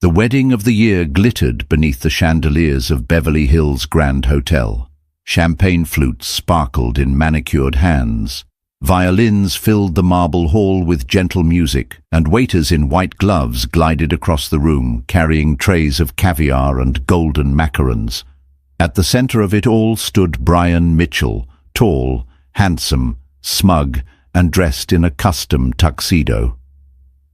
The wedding of the year glittered beneath the chandeliers of Beverly Hills Grand Hotel. Champagne flutes sparkled in manicured hands. Violins filled the marble hall with gentle music, and waiters in white gloves glided across the room, carrying trays of caviar and golden macarons. At the center of it all stood Brian Mitchell, tall, handsome, smug, and dressed in a custom tuxedo.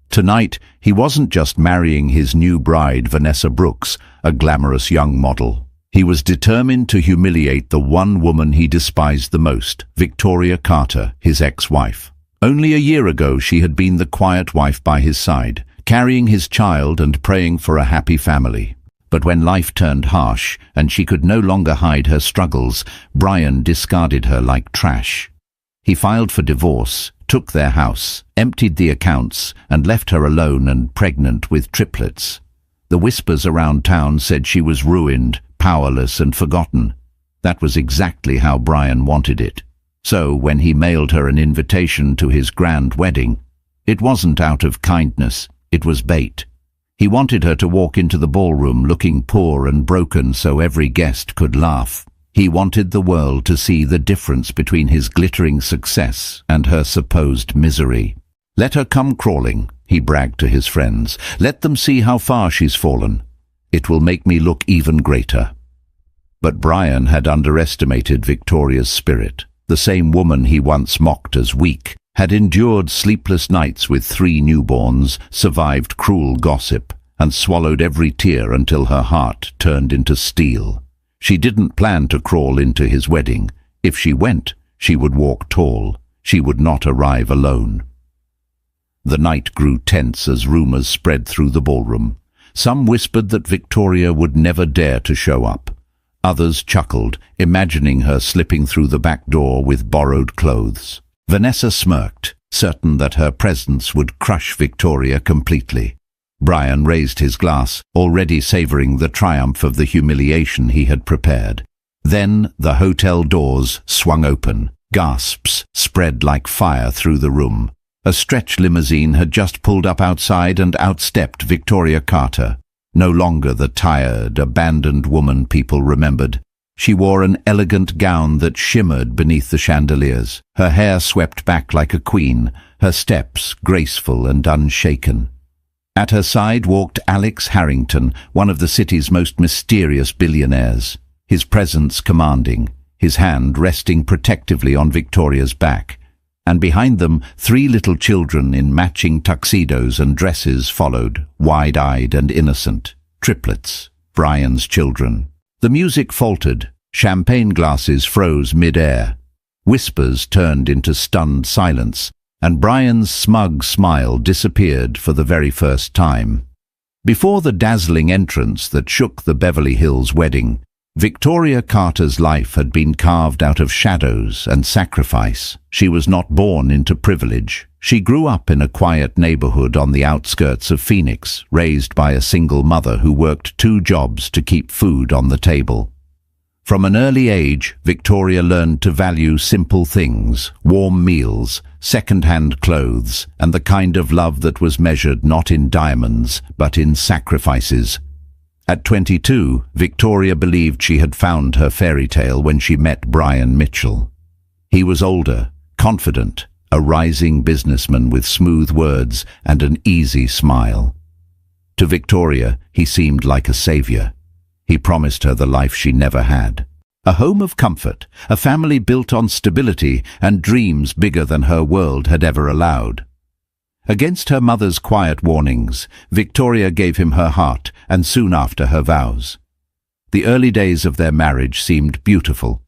Tonight, he wasn't just marrying his new bride, Vanessa Brooks, a glamorous young model. He was determined to humiliate the one woman he despised the most, Victoria Carter, his ex-wife. Only a year ago, she had been the quiet wife by his side, carrying his child and praying for a happy family. But when life turned harsh and she could no longer hide her struggles, Brian discarded her like trash. He filed for divorce, took their house, emptied the accounts, and left her alone and pregnant with triplets. The whispers around town said she was ruined, powerless and forgotten. That was exactly how Brian wanted it. So when he mailed her an invitation to his grand wedding, it wasn't out of kindness, it was bait. He wanted her to walk into the ballroom looking poor and broken so every guest could laugh. He wanted the world to see the difference between his glittering success and her supposed misery. "Let her come crawling," he bragged to his friends. "Let them see how far she's fallen. It will make me look even greater." But Brian had underestimated Victoria's spirit. The same woman he once mocked as weak had endured sleepless nights with 3 newborns, survived cruel gossip, and swallowed every tear until her heart turned into steel. She didn't plan to crawl into his wedding. If she went, she would walk tall. She would not arrive alone. The night grew tense as rumors spread through the ballroom. Some whispered that Victoria would never dare to show up. Others chuckled, imagining her slipping through the back door with borrowed clothes. Vanessa smirked, certain that her presence would crush Victoria completely. Brian raised his glass, already savoring the triumph of the humiliation he had prepared. Then the hotel doors swung open. Gasps spread like fire through the room. A stretch limousine had just pulled up outside and outstepped Victoria Carter. No longer the tired, abandoned woman people remembered. She wore an elegant gown that shimmered beneath the chandeliers. Her hair swept back like a queen, her steps graceful and unshaken. At her side walked Alex Harrington, one of the city's most mysterious billionaires, his presence commanding, his hand resting protectively on Victoria's back. And behind them, 3 little children in matching tuxedos and dresses followed, wide-eyed and innocent. Triplets, Brian's children. The music faltered. Champagne glasses froze mid-air. Whispers turned into stunned silence, and Brian's smug smile disappeared for the very first time. Before the dazzling entrance that shook the Beverly Hills wedding, Victoria Carter's life had been carved out of shadows and sacrifice. She was not born into privilege. She grew up in a quiet neighborhood on the outskirts of Phoenix, raised by a single mother who worked 2 jobs to keep food on the table. From an early age, Victoria learned to value simple things, warm meals, second-hand clothes, and the kind of love that was measured not in diamonds, but in sacrifices. At 22, Victoria believed she had found her fairy tale when she met Brian Mitchell. He was older, confident, a rising businessman with smooth words and an easy smile. To Victoria, he seemed like a savior. He promised her the life she never had. A home of comfort, a family built on stability and dreams bigger than her world had ever allowed. Against her mother's quiet warnings, Victoria gave him her heart and soon after her vows. The early days of their marriage seemed beautiful.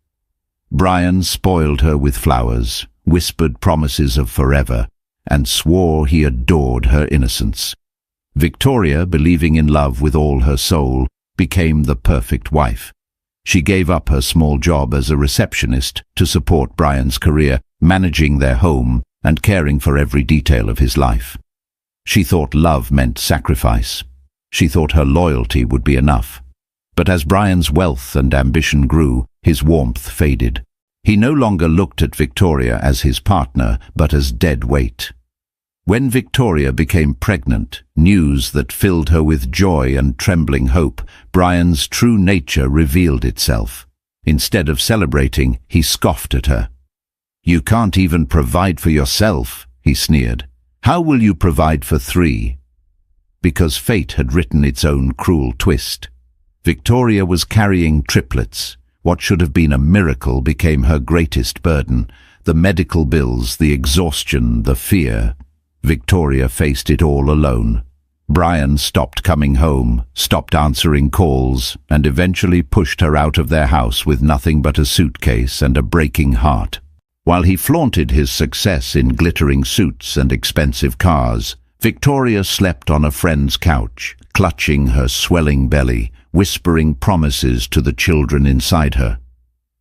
Brian spoiled her with flowers, whispered promises of forever, and swore he adored her innocence. Victoria, believing in love with all her soul, became the perfect wife. She gave up her small job as a receptionist to support Brian's career, managing their home and caring for every detail of his life. She thought love meant sacrifice. She thought her loyalty would be enough. But as Brian's wealth and ambition grew, his warmth faded. He no longer looked at Victoria as his partner, but as dead weight. When Victoria became pregnant, news that filled her with joy and trembling hope, Brian's true nature revealed itself. Instead of celebrating, he scoffed at her. "You can't even provide for yourself," he sneered. "How will you provide for 3? Because fate had written its own cruel twist. Victoria was carrying triplets. What should have been a miracle became her greatest burden. The medical bills, the exhaustion, the fear. Victoria faced it all alone. Brian stopped coming home, stopped answering calls, and eventually pushed her out of their house with nothing but a suitcase and a breaking heart. While he flaunted his success in glittering suits and expensive cars, Victoria slept on a friend's couch, clutching her swelling belly, whispering promises to the children inside her.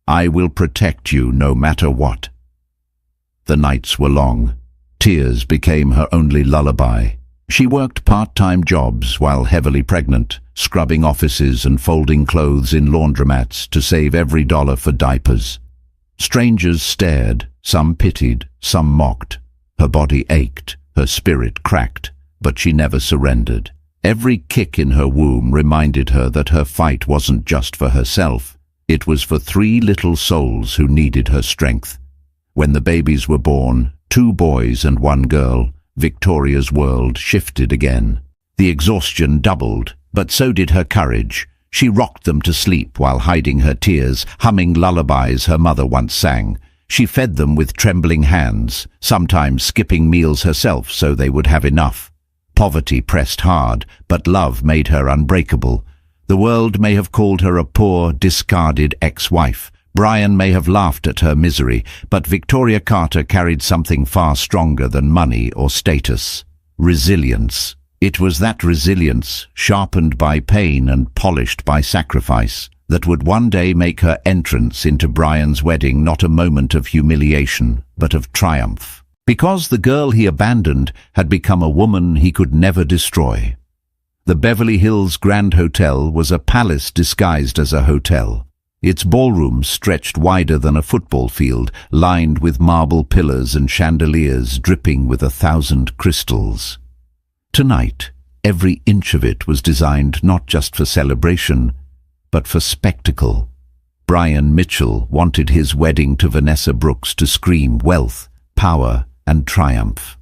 "I will protect you no matter what." The nights were long. Tears became her only lullaby. She worked part-time jobs while heavily pregnant, scrubbing offices and folding clothes in laundromats to save every dollar for diapers. Strangers stared, some pitied, some mocked. Her body ached, her spirit cracked, but she never surrendered. Every kick in her womb reminded her that her fight wasn't just for herself. It was for 3 little souls who needed her strength. When the babies were born, 2 boys and 1 girl, Victoria's world shifted again. The exhaustion doubled, but so did her courage. She rocked them to sleep while hiding her tears, humming lullabies her mother once sang. She fed them with trembling hands, sometimes skipping meals herself so they would have enough. Poverty pressed hard, but love made her unbreakable. The world may have called her a poor, discarded ex-wife. Brian may have laughed at her misery, but Victoria Carter carried something far stronger than money or status: resilience. It was that resilience, sharpened by pain and polished by sacrifice, that would one day make her entrance into Brian's wedding not a moment of humiliation, but of triumph. Because the girl he abandoned had become a woman he could never destroy. The Beverly Hills Grand Hotel was a palace disguised as a hotel. Its ballroom stretched wider than a football field, lined with marble pillars and chandeliers dripping with 1,000 crystals. Tonight, every inch of it was designed not just for celebration, but for spectacle. Brian Mitchell wanted his wedding to Vanessa Brooks to scream wealth, power, and triumph.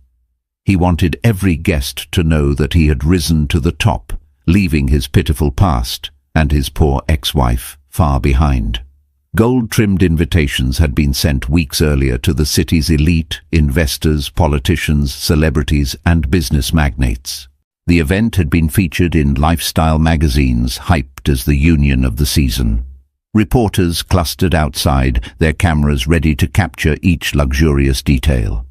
He wanted every guest to know that he had risen to the top, leaving his pitiful past and his poor ex-wife far behind. Gold-trimmed invitations had been sent weeks earlier to the city's elite, investors, politicians, celebrities, and business magnates. The event had been featured in lifestyle magazines, hyped as the union of the season. Reporters clustered outside, their cameras ready to capture each luxurious detail.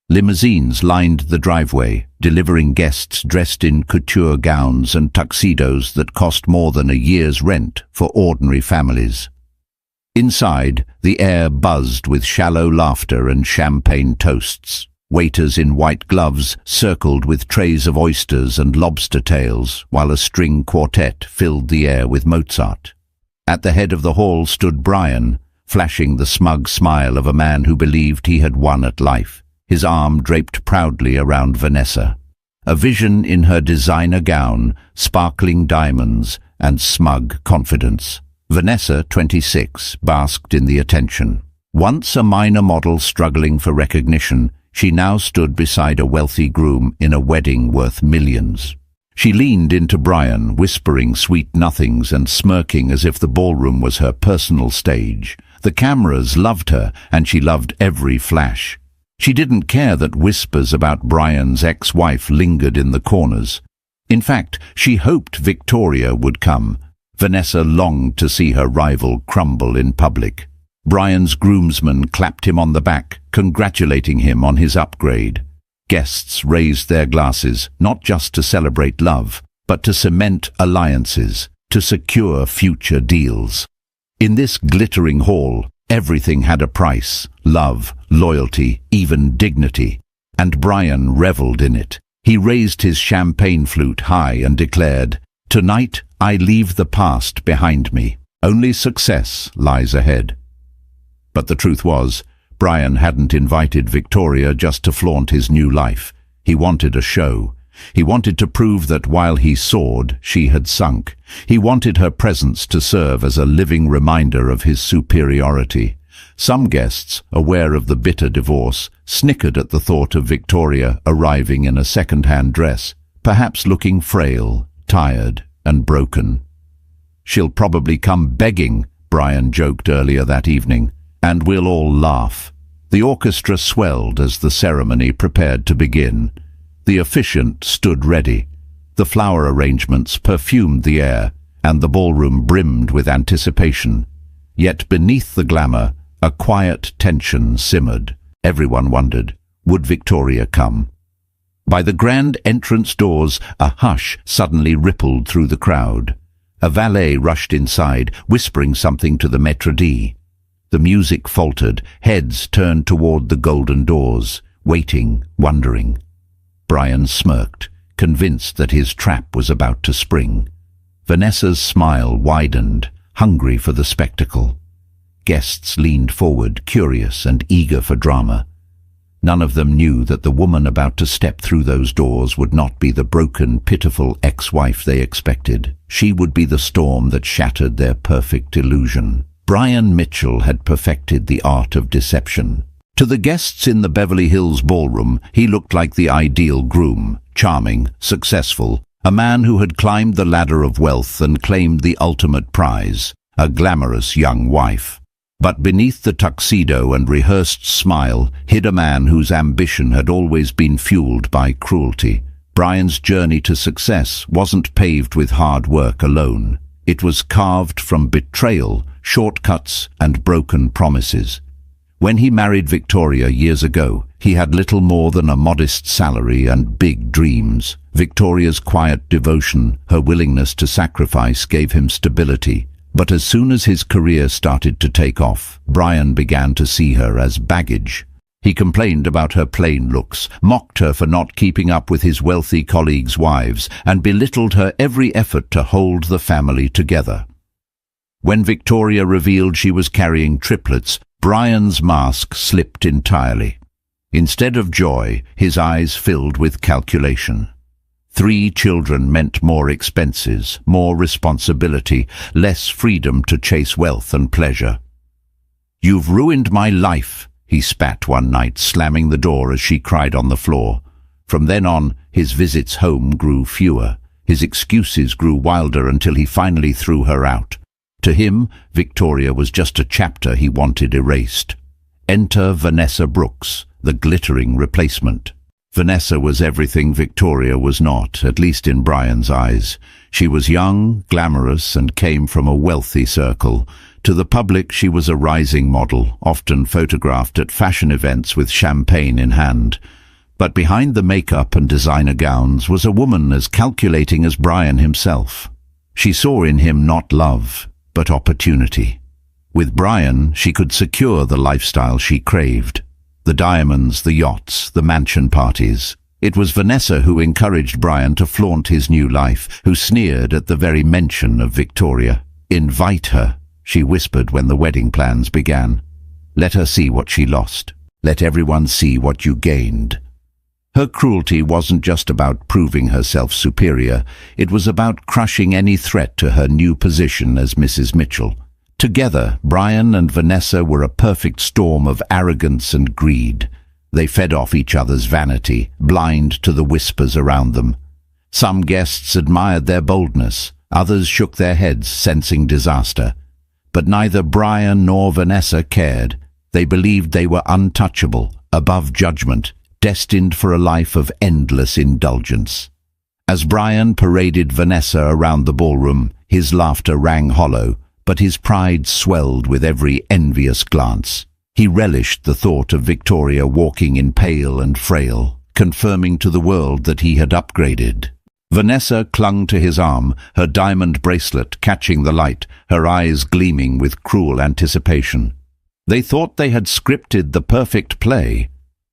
Limousines lined the driveway, delivering guests dressed in couture gowns and tuxedos that cost more than a year's rent for ordinary families. Inside, the air buzzed with shallow laughter and champagne toasts. Waiters in white gloves circled with trays of oysters and lobster tails, while a string quartet filled the air with Mozart. At the head of the hall stood Brian, flashing the smug smile of a man who believed he had won at life, his arm draped proudly around Vanessa. A vision in her designer gown, sparkling diamonds, and smug confidence. Vanessa, 26, basked in the attention. Once a minor model struggling for recognition, she now stood beside a wealthy groom in a wedding worth millions. She leaned into Brian, whispering sweet nothings and smirking as if the ballroom was her personal stage. The cameras loved her, and she loved every flash. She didn't care that whispers about Brian's ex-wife lingered in the corners. In fact, she hoped Victoria would come. Vanessa longed to see her rival crumble in public. Brian's groomsmen clapped him on the back, congratulating him on his upgrade. Guests raised their glasses, not just to celebrate love, but to cement alliances, to secure future deals. In this glittering hall, everything had a price: love, loyalty, even dignity. And Brian reveled in it. He raised his champagne flute high and declared, "Tonight I leave the past behind me. Only success lies ahead." But the truth was, Brian hadn't invited Victoria just to flaunt his new life. He wanted a show. He wanted to prove that while he soared, she had sunk. He wanted her presence to serve as a living reminder of his superiority. Some guests, aware of the bitter divorce, snickered at the thought of Victoria arriving in a second-hand dress, perhaps looking frail, tired, and broken. "She'll probably come begging," Brian joked earlier that evening, "and we'll all laugh." The orchestra swelled as the ceremony prepared to begin. The officiant stood ready. The flower arrangements perfumed the air, and the ballroom brimmed with anticipation. Yet beneath the glamour, a quiet tension simmered. Everyone wondered, would Victoria come? By the grand entrance doors, a hush suddenly rippled through the crowd. A valet rushed inside, whispering something to the maître d'. The music faltered, heads turned toward the golden doors, waiting, wondering. Brian smirked, convinced that his trap was about to spring. Vanessa's smile widened, hungry for the spectacle. Guests leaned forward, curious and eager for drama. None of them knew that the woman about to step through those doors would not be the broken, pitiful ex-wife they expected. She would be the storm that shattered their perfect illusion. Brian Mitchell had perfected the art of deception. To the guests in the Beverly Hills ballroom, he looked like the ideal groom, charming, successful, a man who had climbed the ladder of wealth and claimed the ultimate prize, a glamorous young wife. But beneath the tuxedo and rehearsed smile hid a man whose ambition had always been fueled by cruelty. Brian's journey to success wasn't paved with hard work alone. It was carved from betrayal, shortcuts, and broken promises. When he married Victoria years ago, he had little more than a modest salary and big dreams. Victoria's quiet devotion, her willingness to sacrifice, gave him stability. But as soon as his career started to take off, Brian began to see her as baggage. He complained about her plain looks, mocked her for not keeping up with his wealthy colleagues' wives, and belittled her every effort to hold the family together. When Victoria revealed she was carrying triplets, Brian's mask slipped entirely. Instead of joy, his eyes filled with calculation. 3 children meant more expenses, more responsibility, less freedom to chase wealth and pleasure. "You've ruined my life," he spat one night, slamming the door as she cried on the floor. From then on, his visits home grew fewer. His excuses grew wilder until he finally threw her out. To him, Victoria was just a chapter he wanted erased. Enter Vanessa Brooks, the glittering replacement. Vanessa was everything Victoria was not, at least in Brian's eyes. She was young, glamorous, and came from a wealthy circle. To the public, she was a rising model, often photographed at fashion events with champagne in hand. But behind the makeup and designer gowns was a woman as calculating as Brian himself. She saw in him not love, but opportunity. With Brian, she could secure the lifestyle she craved. The diamonds, the yachts, the mansion parties. It was Vanessa who encouraged Brian to flaunt his new life, who sneered at the very mention of Victoria. "Invite her," she whispered when the wedding plans began. "Let her see what she lost. Let everyone see what you gained." Her cruelty wasn't just about proving herself superior. It was about crushing any threat to her new position as Mrs. Mitchell. Together, Brian and Vanessa were a perfect storm of arrogance and greed. They fed off each other's vanity, blind to the whispers around them. Some guests admired their boldness, others shook their heads, sensing disaster. But neither Brian nor Vanessa cared. They believed they were untouchable, above judgment, destined for a life of endless indulgence. As Brian paraded Vanessa around the ballroom, his laughter rang hollow, but his pride swelled with every envious glance. He relished the thought of Victoria walking in pale and frail, confirming to the world that he had upgraded. Vanessa clung to his arm, her diamond bracelet catching the light, her eyes gleaming with cruel anticipation. They thought they had scripted the perfect play.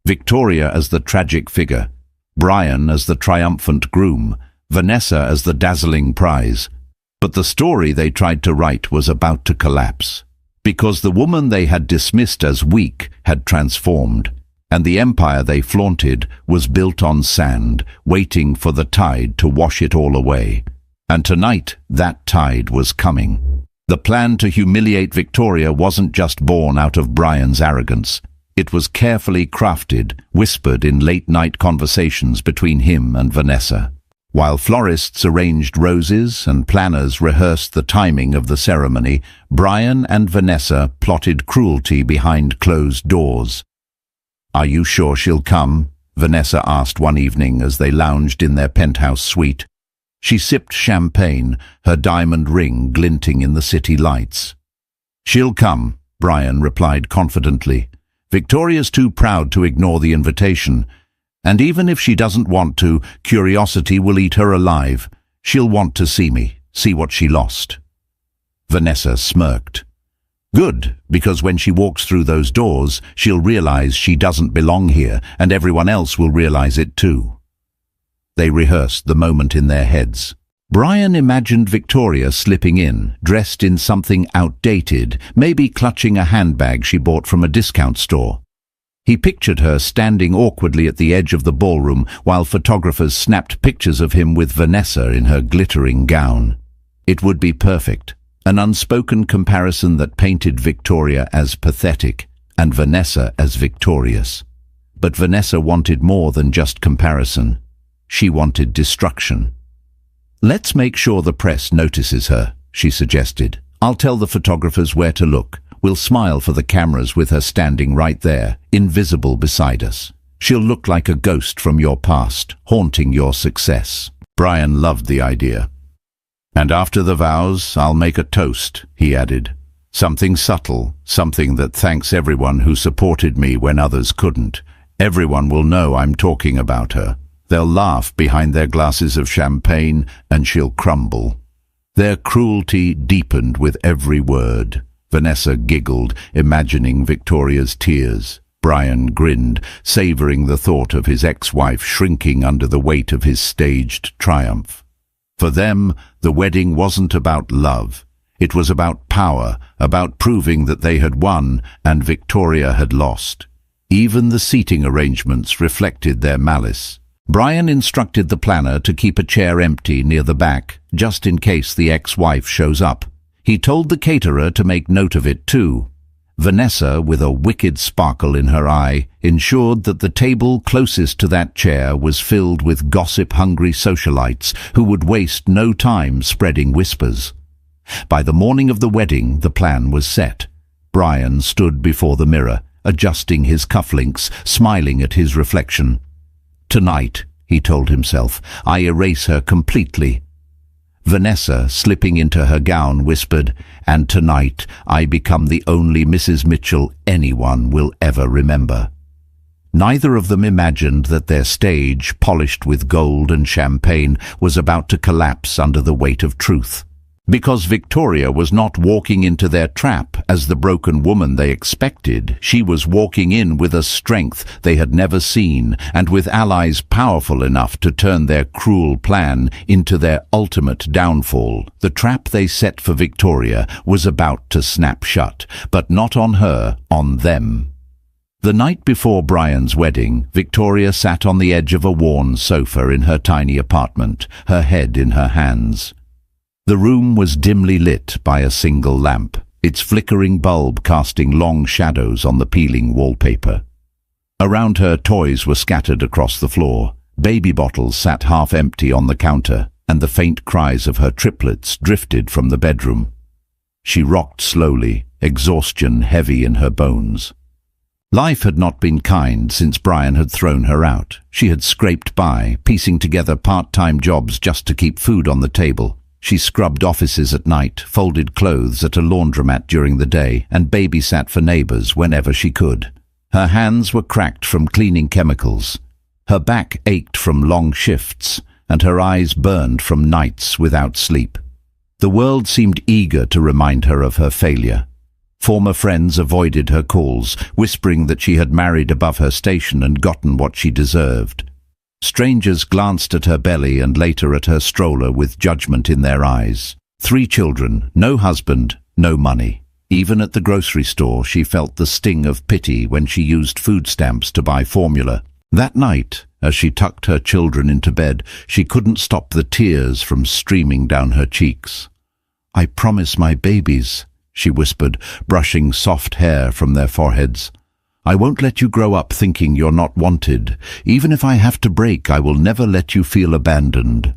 Victoria as the tragic figure, Brian as the triumphant groom, Vanessa as the dazzling prize. But the story they tried to write was about to collapse, because the woman they had dismissed as weak had transformed. and the empire they flaunted was built on sand, waiting for the tide to wash it all away. And tonight, that tide was coming. The plan to humiliate Victoria wasn't just born out of Brian's arrogance. It was carefully crafted, whispered in late-night conversations between him and Vanessa. While florists arranged roses and planners rehearsed the timing of the ceremony, Brian and Vanessa plotted cruelty behind closed doors. "Are you sure she'll come?" Vanessa asked one evening as they lounged in their penthouse suite. She sipped champagne, her diamond ring glinting in the city lights. "She'll come," Brian replied confidently. "Victoria's too proud to ignore the invitation. And even if she doesn't want to, curiosity will eat her alive. She'll want to see me, see what she lost." Vanessa smirked. "Good, because when she walks through those doors, she'll realize she doesn't belong here, and everyone else will realize it too." They rehearsed the moment in their heads. Brian imagined Victoria slipping in, dressed in something outdated, maybe clutching a handbag she bought from a discount store. He pictured her standing awkwardly at the edge of the ballroom while photographers snapped pictures of him with Vanessa in her glittering gown. It would be perfect, an unspoken comparison that painted Victoria as pathetic and Vanessa as victorious. But Vanessa wanted more than just comparison. She wanted destruction. "Let's make sure the press notices her," she suggested. "I'll tell the photographers where to look. We'll smile for the cameras with her standing right there, invisible beside us. She'll look like a ghost from your past, haunting your success." Brian loved the idea. "And after the vows, I'll make a toast," he added. "Something subtle, something that thanks everyone who supported me when others couldn't. Everyone will know I'm talking about her. They'll laugh behind their glasses of champagne, and she'll crumble." Their cruelty deepened with every word. Vanessa giggled, imagining Victoria's tears. Brian grinned, savoring the thought of his ex-wife shrinking under the weight of his staged triumph. For them, the wedding wasn't about love. It was about power, about proving that they had won and Victoria had lost. Even the seating arrangements reflected their malice. Brian instructed the planner to keep a chair empty near the back, just in case the ex-wife shows up. He told the caterer to make note of it too. Vanessa, with a wicked sparkle in her eye, ensured that the table closest to that chair was filled with gossip-hungry socialites who would waste no time spreading whispers. By the morning of the wedding, the plan was set. Brian stood before the mirror, adjusting his cufflinks, smiling at his reflection. "Tonight," he told himself, "I erase her completely." Vanessa, slipping into her gown, whispered, "And tonight I become the only Mrs. Mitchell anyone will ever remember." Neither of them imagined that their stage, polished with gold and champagne, was about to collapse under the weight of truth. Because Victoria was not walking into their trap as the broken woman they expected. She was walking in with a strength they had never seen, and with allies powerful enough to turn their cruel plan into their ultimate downfall. The trap they set for Victoria was about to snap shut, but not on her, on them. The night before Brian's wedding, Victoria sat on the edge of a worn sofa in her tiny apartment, her head in her hands. The room was dimly lit by a single lamp, its flickering bulb casting long shadows on the peeling wallpaper. Around her, toys were scattered across the floor. Baby bottles sat half empty on the counter, and the faint cries of her triplets drifted from the bedroom. She rocked slowly, exhaustion heavy in her bones. Life had not been kind since Brian had thrown her out. She had scraped by, piecing together part-time jobs just to keep food on the table. She scrubbed offices at night, folded clothes at a laundromat during the day, and babysat for neighbors whenever she could. Her hands were cracked from cleaning chemicals. Her back ached from long shifts, and her eyes burned from nights without sleep. The world seemed eager to remind her of her failure. Former friends avoided her calls, whispering that she had married above her station and gotten what she deserved. Strangers glanced at her belly and later at her stroller with judgment in their eyes. 3 children, no husband, no money. Even at the grocery store, she felt the sting of pity when she used food stamps to buy formula. That night, as she tucked her children into bed, she couldn't stop the tears from streaming down her cheeks. "I promise my babies," she whispered, brushing soft hair from their foreheads. "I won't let you grow up thinking you're not wanted. Even if I have to break, I will never let you feel abandoned."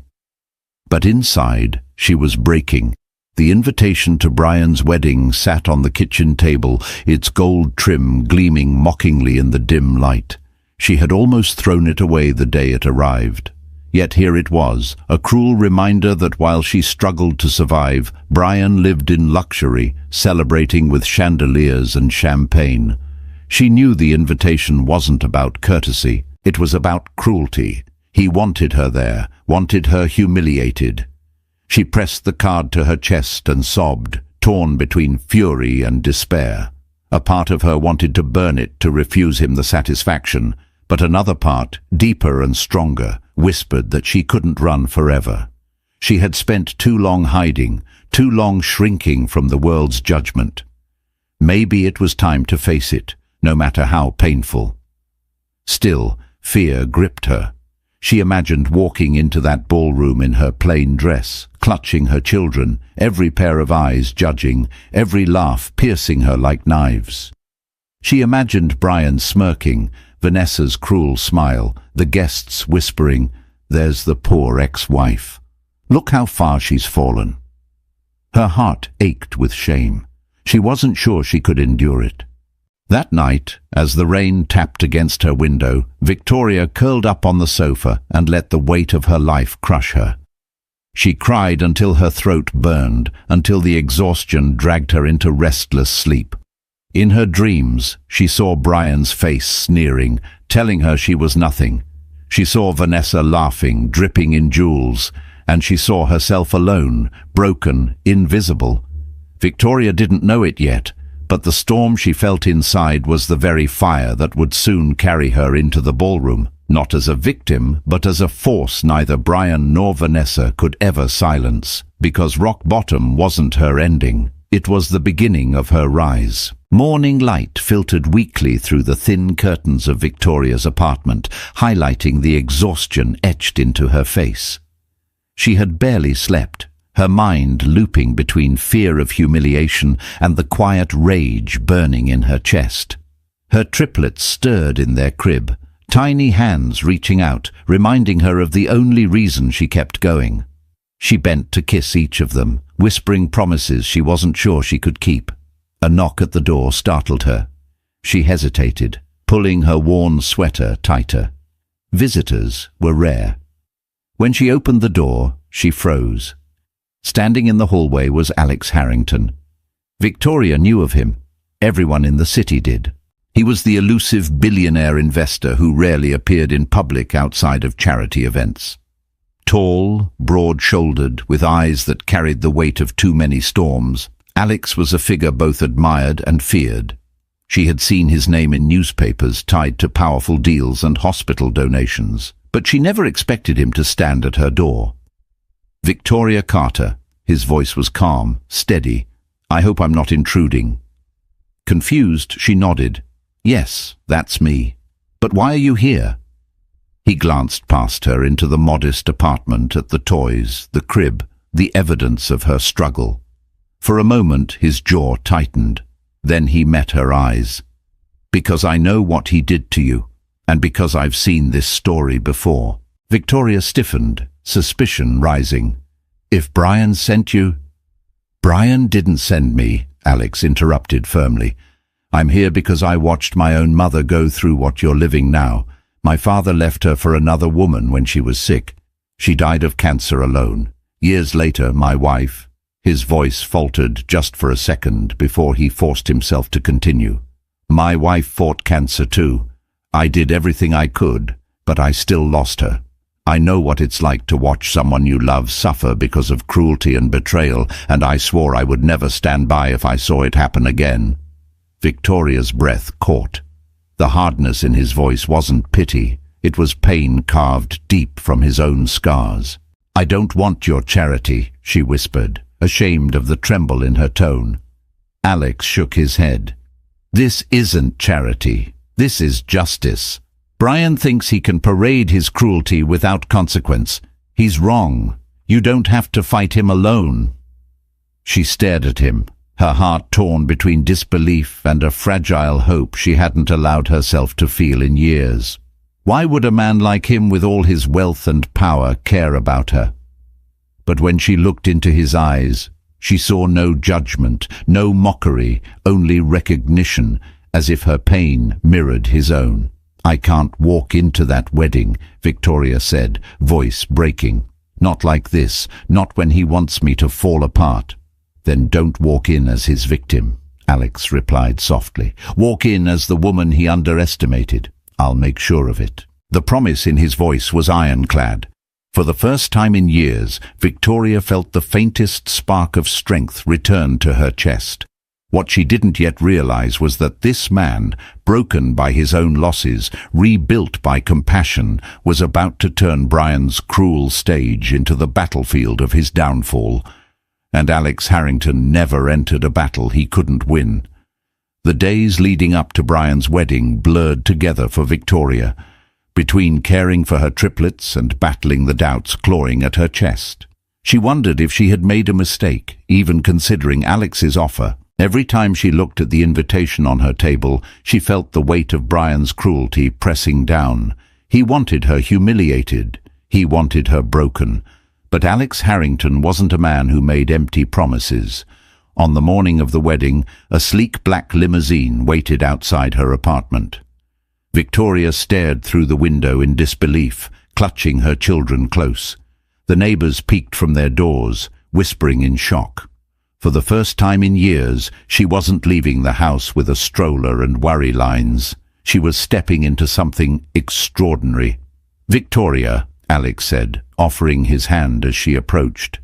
But inside, she was breaking. The invitation to Brian's wedding sat on the kitchen table, its gold trim gleaming mockingly in the dim light. She had almost thrown it away the day it arrived. Yet here it was, a cruel reminder that while she struggled to survive, Brian lived in luxury, celebrating with chandeliers and champagne. She knew the invitation wasn't about courtesy, it was about cruelty. He wanted her there, wanted her humiliated. She pressed the card to her chest and sobbed, torn between fury and despair. A part of her wanted to burn it to refuse him the satisfaction, but another part, deeper and stronger, whispered that she couldn't run forever. She had spent too long hiding, too long shrinking from the world's judgment. Maybe it was time to face it, no matter how painful. Still, fear gripped her. She imagined walking into that ballroom in her plain dress, clutching her children, every pair of eyes judging, every laugh piercing her like knives. She imagined Brian smirking, Vanessa's cruel smile, the guests whispering, "There's the poor ex-wife. Look how far she's fallen." Her heart ached with shame. She wasn't sure she could endure it. That night, as the rain tapped against her window, Victoria curled up on the sofa and let the weight of her life crush her. She cried until her throat burned, until the exhaustion dragged her into restless sleep. In her dreams, she saw Brian's face sneering, telling her she was nothing. She saw Vanessa laughing, dripping in jewels, and she saw herself alone, broken, invisible. Victoria didn't know it yet, but the storm she felt inside was the very fire that would soon carry her into the ballroom, not as a victim, but as a force neither Brian nor Vanessa could ever silence, because rock bottom wasn't her ending. It was the beginning of her rise. Morning light filtered weakly through the thin curtains of Victoria's apartment, highlighting the exhaustion etched into her face. She had barely slept, her mind looping between fear of humiliation and the quiet rage burning in her chest. Her triplets stirred in their crib, tiny hands reaching out, reminding her of the only reason she kept going. She bent to kiss each of them, whispering promises she wasn't sure she could keep. A knock at the door startled her. She hesitated, pulling her worn sweater tighter. Visitors were rare. When she opened the door, she froze. Standing in the hallway was Alex Harrington. Victoria knew of him. Everyone in the city did. He was the elusive billionaire investor who rarely appeared in public outside of charity events. Tall, broad-shouldered, with eyes that carried the weight of too many storms, Alex was a figure both admired and feared. She had seen his name in newspapers tied to powerful deals and hospital donations, but she never expected him to stand at her door. "Victoria Carter." His voice was calm, steady. "I hope I'm not intruding." Confused, she nodded. "Yes, that's me. But why are you here?" He glanced past her into the modest apartment, at the toys, the crib, the evidence of her struggle. For a moment, his jaw tightened. Then he met her eyes. "Because I know what he did to you, and because I've seen this story before." Victoria stiffened, suspicion rising. "If Brian sent you—" "Brian didn't send me," Alex interrupted firmly. "I'm here because I watched my own mother go through what you're living now. My father left her for another woman when she was sick. She died of cancer alone. Years later, my wife—" His voice faltered just for a second before he forced himself to continue. "My wife fought cancer too. I did everything I could, but I still lost her. I know what it's like to watch someone you love suffer because of cruelty and betrayal, and I swore I would never stand by if I saw it happen again." Victoria's breath caught. The hardness in his voice wasn't pity, it was pain carved deep from his own scars. "I don't want your charity," she whispered, ashamed of the tremble in her tone. Alex shook his head. This isn't charity. This is justice. Brian thinks he can parade his cruelty without consequence. He's wrong. You don't have to fight him alone. She stared at him, her heart torn between disbelief and a fragile hope she hadn't allowed herself to feel in years. Why would a man like him with all his wealth and power care about her? But when she looked into his eyes, she saw no judgment, no mockery, only recognition, as if her pain mirrored his own. I can't walk into that wedding, Victoria said, voice breaking. Not like this, not when he wants me to fall apart. Then don't walk in as his victim, Alex replied softly. Walk in as the woman he underestimated. I'll make sure of it. The promise in his voice was ironclad. For the first time in years, Victoria felt the faintest spark of strength return to her chest. What she didn't yet realize was that this man, broken by his own losses, rebuilt by compassion, was about to turn Brian's cruel stage into the battlefield of his downfall. And Alex Harrington never entered a battle he couldn't win. The days leading up to Brian's wedding blurred together for Victoria, between caring for her triplets and battling the doubts clawing at her chest. She wondered if she had made a mistake, even considering Alex's offer. Every time she looked at the invitation on her table, she felt the weight of Brian's cruelty pressing down. He wanted her humiliated. He wanted her broken. But Alex Harrington wasn't a man who made empty promises. On the morning of the wedding, a sleek black limousine waited outside her apartment. Victoria stared through the window in disbelief, clutching her children close. The neighbors peeked from their doors, whispering in shock. For the first time in years, she wasn't leaving the house with a stroller and worry lines. She was stepping into something extraordinary. Victoria, Alex said, offering his hand as she approached.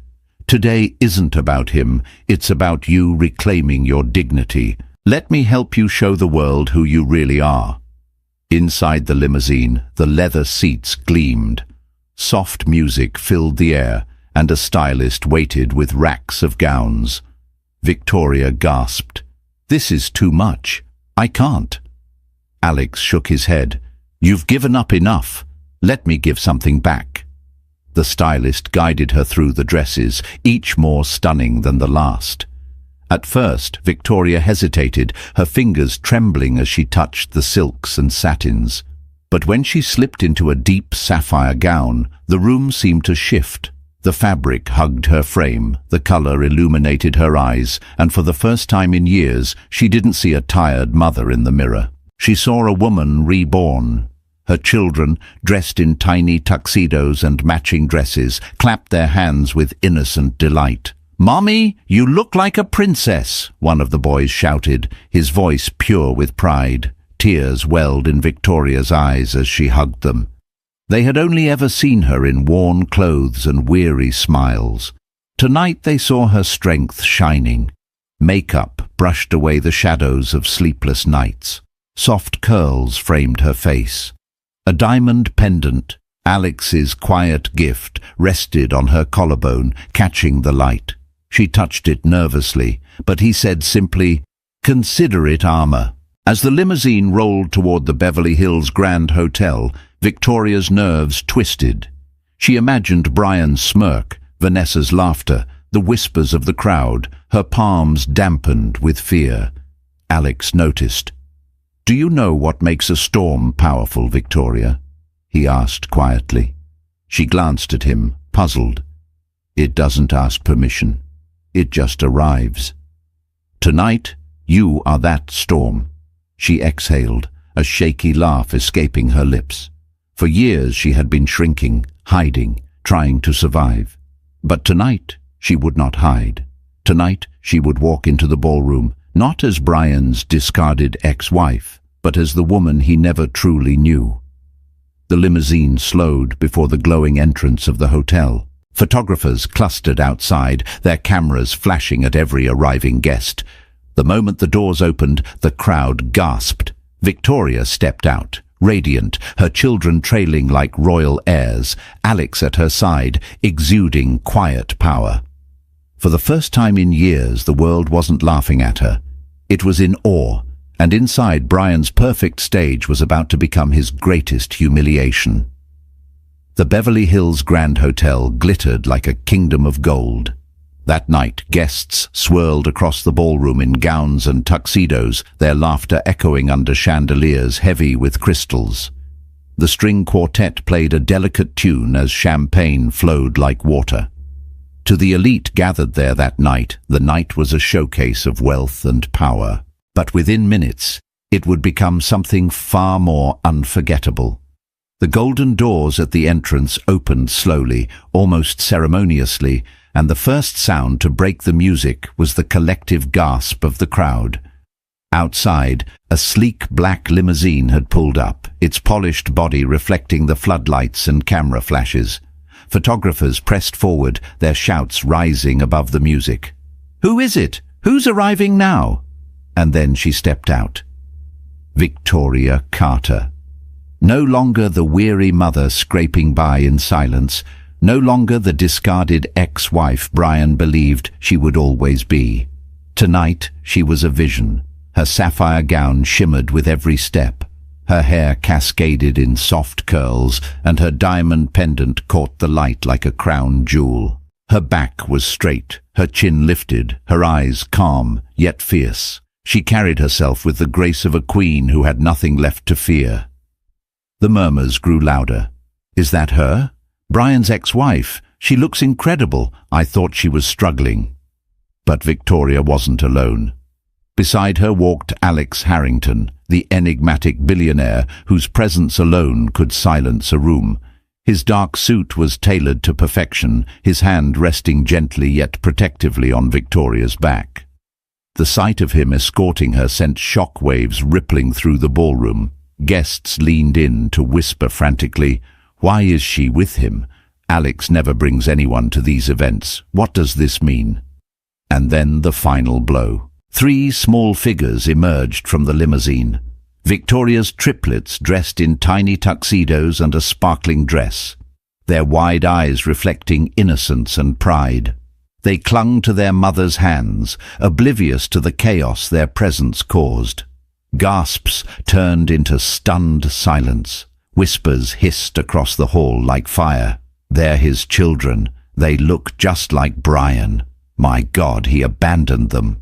Today isn't about him, it's about you reclaiming your dignity. Let me help you show the world who you really are. Inside the limousine, the leather seats gleamed. Soft music filled the air, and a stylist waited with racks of gowns. Victoria gasped. This is too much. I can't. Alex shook his head. You've given up enough. Let me give something back. The stylist guided her through the dresses, each more stunning than the last. At first, Victoria hesitated, her fingers trembling as she touched the silks and satins. But when she slipped into a deep sapphire gown, the room seemed to shift. The fabric hugged her frame, the color illuminated her eyes, and for the first time in years, she didn't see a tired mother in the mirror. She saw a woman reborn. Her children, dressed in tiny tuxedos and matching dresses, clapped their hands with innocent delight. "Mommy, you look like a princess," one of the boys shouted, his voice pure with pride. Tears welled in Victoria's eyes as she hugged them. They had only ever seen her in worn clothes and weary smiles. Tonight they saw her strength shining. Makeup brushed away the shadows of sleepless nights. Soft curls framed her face. A diamond pendant, Alex's quiet gift, rested on her collarbone, catching the light. She touched it nervously, but he said simply, "Consider it armor." As the limousine rolled toward the Beverly Hills Grand Hotel, Victoria's nerves twisted. She imagined Brian's smirk, Vanessa's laughter, the whispers of the crowd, her palms dampened with fear. Alex noticed. "Do you know what makes a storm powerful, Victoria?" he asked quietly. She glanced at him, puzzled. "It doesn't ask permission. It just arrives. Tonight, you are that storm." She exhaled, a shaky laugh escaping her lips. For years she had been shrinking, hiding, trying to survive. But tonight she would not hide. Tonight she would walk into the ballroom, not as Brian's discarded ex-wife, but as the woman he never truly knew. The limousine slowed before the glowing entrance of the hotel. Photographers clustered outside, their cameras flashing at every arriving guest. The moment the doors opened, the crowd gasped. Victoria stepped out, radiant, her children trailing like royal heirs, Alex at her side, exuding quiet power. For the first time in years, the world wasn't laughing at her. It was in awe, and inside Brian's perfect stage was about to become his greatest humiliation. The Beverly Hills Grand Hotel glittered like a kingdom of gold. That night, guests swirled across the ballroom in gowns and tuxedos, their laughter echoing under chandeliers heavy with crystals. The string quartet played a delicate tune as champagne flowed like water. To the elite gathered there that night, the night was a showcase of wealth and power. But within minutes, it would become something far more unforgettable. The golden doors at the entrance opened slowly, almost ceremoniously, and the first sound to break the music was the collective gasp of the crowd. Outside, a sleek black limousine had pulled up, its polished body reflecting the floodlights and camera flashes. Photographers pressed forward, their shouts rising above the music. "Who is it? Who's arriving now?" And then she stepped out. Victoria Carter. No longer the weary mother scraping by in silence, no longer the discarded ex-wife Brian believed she would always be. Tonight she was a vision. Her sapphire gown shimmered with every step. Her hair cascaded in soft curls, and her diamond pendant caught the light like a crown jewel. Her back was straight, her chin lifted, her eyes calm, yet fierce. She carried herself with the grace of a queen who had nothing left to fear. The murmurs grew louder. "Is that her? Brian's ex-wife. She looks incredible. I thought she was struggling." But Victoria wasn't alone. Beside her walked Alex Harrington, the enigmatic billionaire whose presence alone could silence a room. His dark suit was tailored to perfection, his hand resting gently yet protectively on Victoria's back. The sight of him escorting her sent shock waves rippling through the ballroom. Guests leaned in to whisper frantically, "Why is she with him? Alex never brings anyone to these events. What does this mean?" And then the final blow. 3 small figures emerged from the limousine. Victoria's triplets dressed in tiny tuxedos and a sparkling dress, their wide eyes reflecting innocence and pride. They clung to their mother's hands, oblivious to the chaos their presence caused. Gasps turned into stunned silence. Whispers hissed across the hall like fire. "They're his children. They look just like Brian. My God, he abandoned them."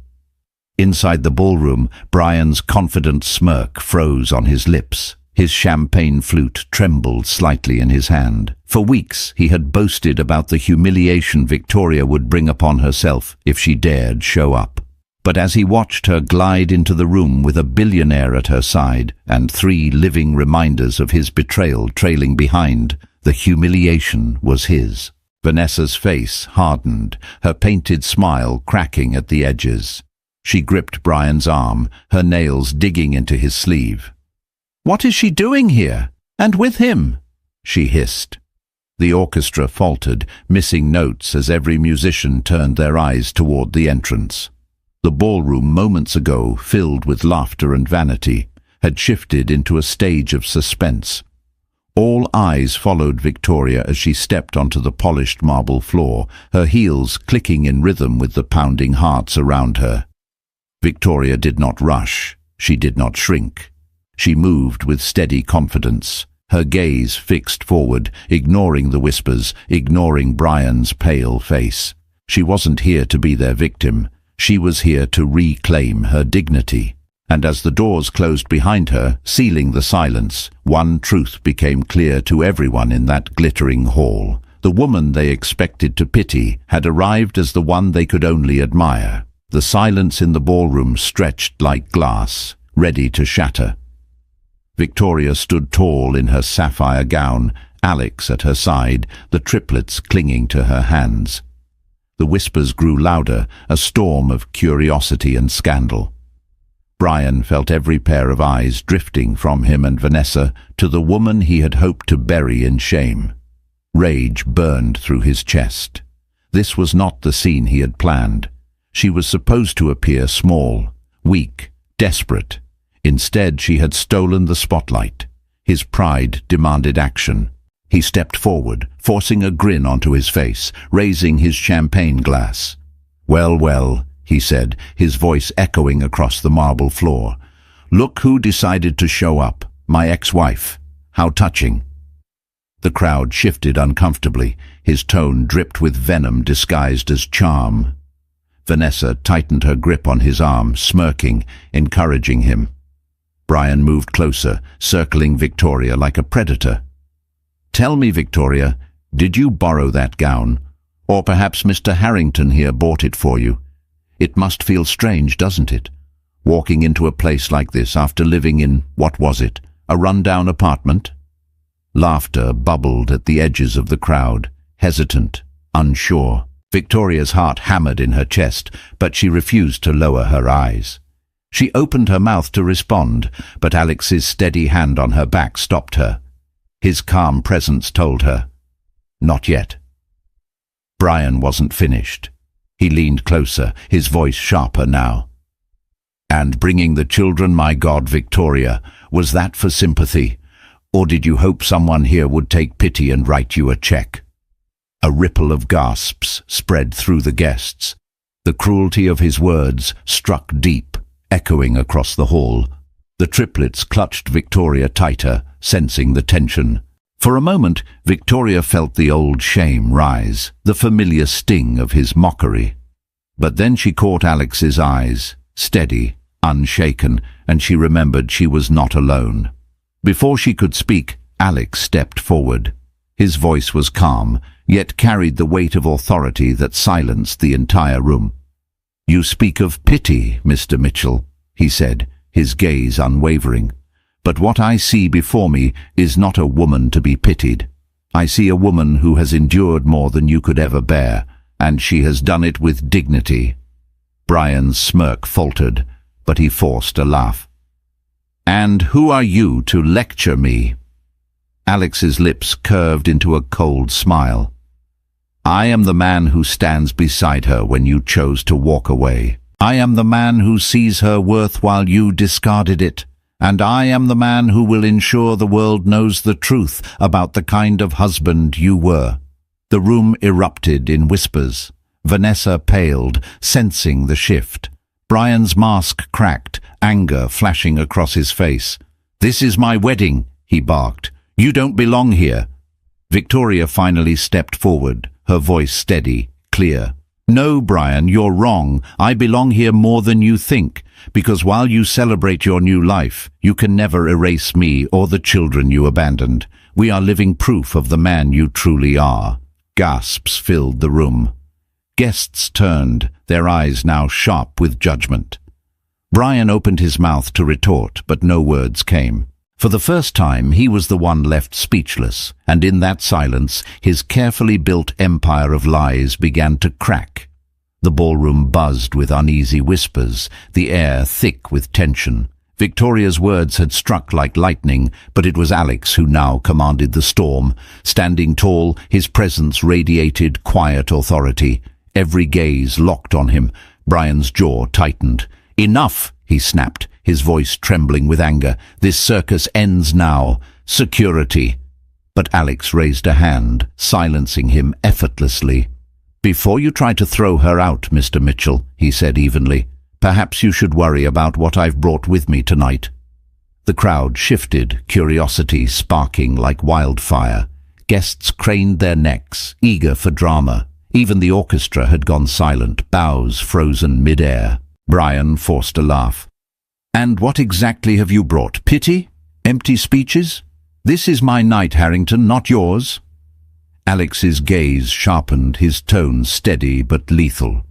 Inside the ballroom, Brian's confident smirk froze on his lips. His champagne flute trembled slightly in his hand. For weeks he had boasted about the humiliation Victoria would bring upon herself if she dared show up. But as he watched her glide into the room with a billionaire at her side and 3 living reminders of his betrayal trailing behind, the humiliation was his. Vanessa's face hardened, her painted smile cracking at the edges. She gripped Brian's arm, her nails digging into his sleeve. "What is she doing here? And with him?" she hissed. The orchestra faltered, missing notes as every musician turned their eyes toward the entrance. The ballroom, moments ago filled with laughter and vanity, had shifted into a stage of suspense. All eyes followed Victoria as she stepped onto the polished marble floor, her heels clicking in rhythm with the pounding hearts around her. Victoria did not rush. She did not shrink. She moved with steady confidence, her gaze fixed forward, ignoring the whispers, ignoring Brian's pale face. She wasn't here to be their victim. She was here to reclaim her dignity. And as the doors closed behind her, sealing the silence, one truth became clear to everyone in that glittering hall. The woman they expected to pity had arrived as the one they could only admire. The silence in the ballroom stretched like glass, ready to shatter. Victoria stood tall in her sapphire gown, Alex at her side, the triplets clinging to her hands. The whispers grew louder, a storm of curiosity and scandal. Brian felt every pair of eyes drifting from him and Vanessa to the woman he had hoped to bury in shame. Rage burned through his chest. This was not the scene he had planned. She was supposed to appear small, weak, desperate. Instead, she had stolen the spotlight. His pride demanded action. He stepped forward, forcing a grin onto his face, raising his champagne glass. Well, he said, his voice echoing across the marble floor. "Look who decided to show up, my ex-wife. How touching." The crowd shifted uncomfortably. His tone dripped with venom disguised as charm. Vanessa tightened her grip on his arm, smirking, encouraging him. Brian moved closer, circling Victoria like a predator. "Tell me, Victoria, did you borrow that gown? Or perhaps Mr. Harrington here bought it for you? It must feel strange, doesn't it? Walking into a place like this after living in, what was it, a rundown apartment?" Laughter bubbled at the edges of the crowd, hesitant, unsure. Victoria's heart hammered in her chest, but she refused to lower her eyes. She opened her mouth to respond, but Alex's steady hand on her back stopped her. His calm presence told her, "Not yet." Brian wasn't finished. He leaned closer, his voice sharper now. "And bringing the children, my God, Victoria, was that for sympathy? Or did you hope someone here would take pity and write you a check?" A ripple of gasps spread through the guests. The cruelty of his words struck deep, echoing across the hall. The triplets clutched Victoria tighter, sensing the tension. For a moment, Victoria felt the old shame rise, the familiar sting of his mockery. But then she caught Alex's eyes, steady, unshaken, and she remembered she was not alone. Before she could speak, Alex stepped forward. His voice was calm, yet carried the weight of authority that silenced the entire room. "You speak of pity, Mr. Mitchell," he said, his gaze unwavering. "But what I see before me is not a woman to be pitied. I see a woman who has endured more than you could ever bear, and she has done it with dignity." Brian's smirk faltered, but he forced a laugh. "And who are you to lecture me?" Alex's lips curved into a cold smile. "I am the man who stands beside her when you chose to walk away. I am the man who sees her worth while you discarded it. And I am the man who will ensure the world knows the truth about the kind of husband you were." The room erupted in whispers. Vanessa paled, sensing the shift. Brian's mask cracked, anger flashing across his face. "This is my wedding," he barked. "You don't belong here." Victoria finally stepped forward, her voice steady, clear. "No, Brian, you're wrong. I belong here more than you think, because while you celebrate your new life, you can never erase me or the children you abandoned. We are living proof of the man you truly are." Gasps filled the room. Guests turned, their eyes now sharp with judgment. Brian opened his mouth to retort, but no words came. For the first time, he was the one left speechless, and in that silence, his carefully built empire of lies began to crack. The ballroom buzzed with uneasy whispers, the air thick with tension. Victoria's words had struck like lightning, but it was Alex who now commanded the storm. Standing tall, his presence radiated quiet authority. Every gaze locked on him. Brian's jaw tightened. "Enough!" he snapped, his voice trembling with anger. "This circus ends now. Security." But Alex raised a hand, silencing him effortlessly. "Before you try to throw her out, Mr. Mitchell," he said evenly, "perhaps you should worry about what I've brought with me tonight." The crowd shifted, curiosity sparking like wildfire. Guests craned their necks, eager for drama. Even the orchestra had gone silent, bows frozen mid-air. Brian forced a laugh. "And what exactly have you brought? Pity? Empty speeches? This is my night, Harrington, not yours." Alex's gaze sharpened, his tone steady but lethal.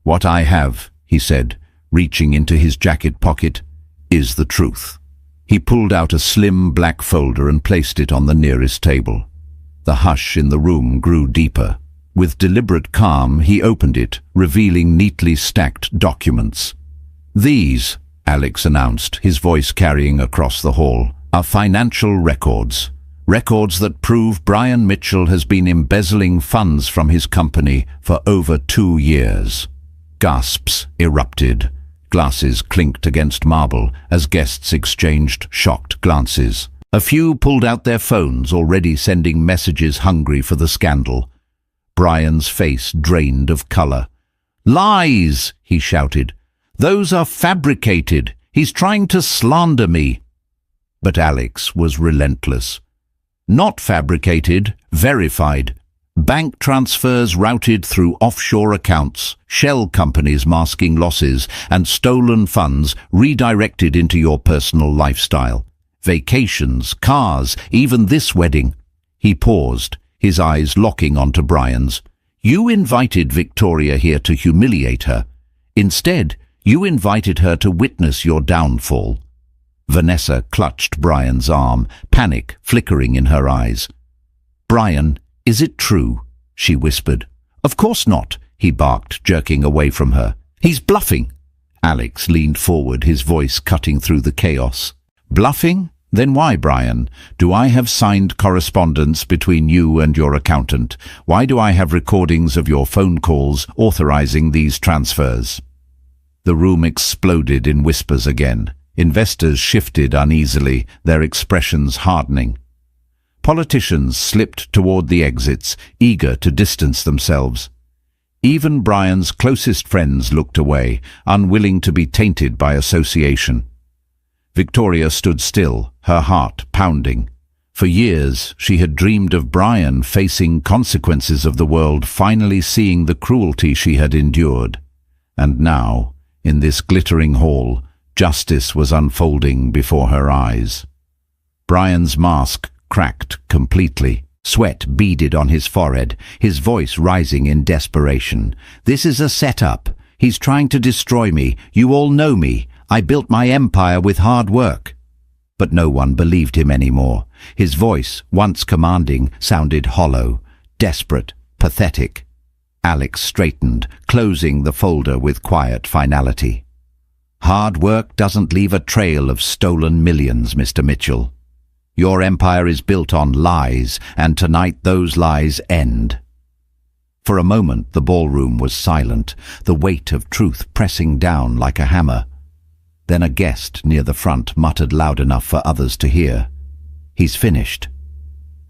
"What I have," he said, reaching into his jacket pocket, "is the truth." He pulled out a slim black folder and placed it on the nearest table. The hush in the room grew deeper. With deliberate calm, he opened it, revealing neatly stacked documents. "These," Alex announced, his voice carrying across the hall, "are financial records. Records that prove Brian Mitchell has been embezzling funds from his company for over 2 years." Gasps erupted. Glasses clinked against marble as guests exchanged shocked glances. A few pulled out their phones, already sending messages hungry for the scandal. Brian's face drained of color. "Lies!" he shouted. "Those are fabricated. He's trying to slander me." But Alex was relentless. Not fabricated, verified. Bank transfers routed through offshore accounts, shell companies masking losses, and stolen funds redirected into your personal lifestyle. Vacations, cars, even this wedding. He paused, his eyes locking onto Brian's. "You invited Victoria here to humiliate her. Instead, you invited her to witness your downfall." Vanessa clutched Brian's arm, panic flickering in her eyes. "Brian, is it true?" she whispered. "Of course not," he barked, jerking away from her. "He's bluffing." Alex leaned forward, his voice cutting through the chaos. "Bluffing? Then why, Brian? Do I have signed correspondence between you and your accountant? Why do I have recordings of your phone calls authorizing these transfers?" The room exploded in whispers again. Investors shifted uneasily, their expressions hardening. Politicians slipped toward the exits, eager to distance themselves. Even Brian's closest friends looked away, unwilling to be tainted by association. Victoria stood still, her heart pounding. For years, she had dreamed of Brian facing consequences of the world, finally seeing the cruelty she had endured. And now, in this glittering hall, justice was unfolding before her eyes. Brian's mask cracked completely. Sweat beaded on his forehead, his voice rising in desperation. "This is a setup. He's trying to destroy me. You all know me. I built my empire with hard work." But no one believed him anymore. His voice, once commanding, sounded hollow, desperate, pathetic. Alex straightened, closing the folder with quiet finality. "Hard work doesn't leave a trail of stolen millions, Mr. Mitchell. Your empire is built on lies, and tonight those lies end." For a moment the ballroom was silent, the weight of truth pressing down like a hammer. Then a guest near the front muttered loud enough for others to hear, "He's finished."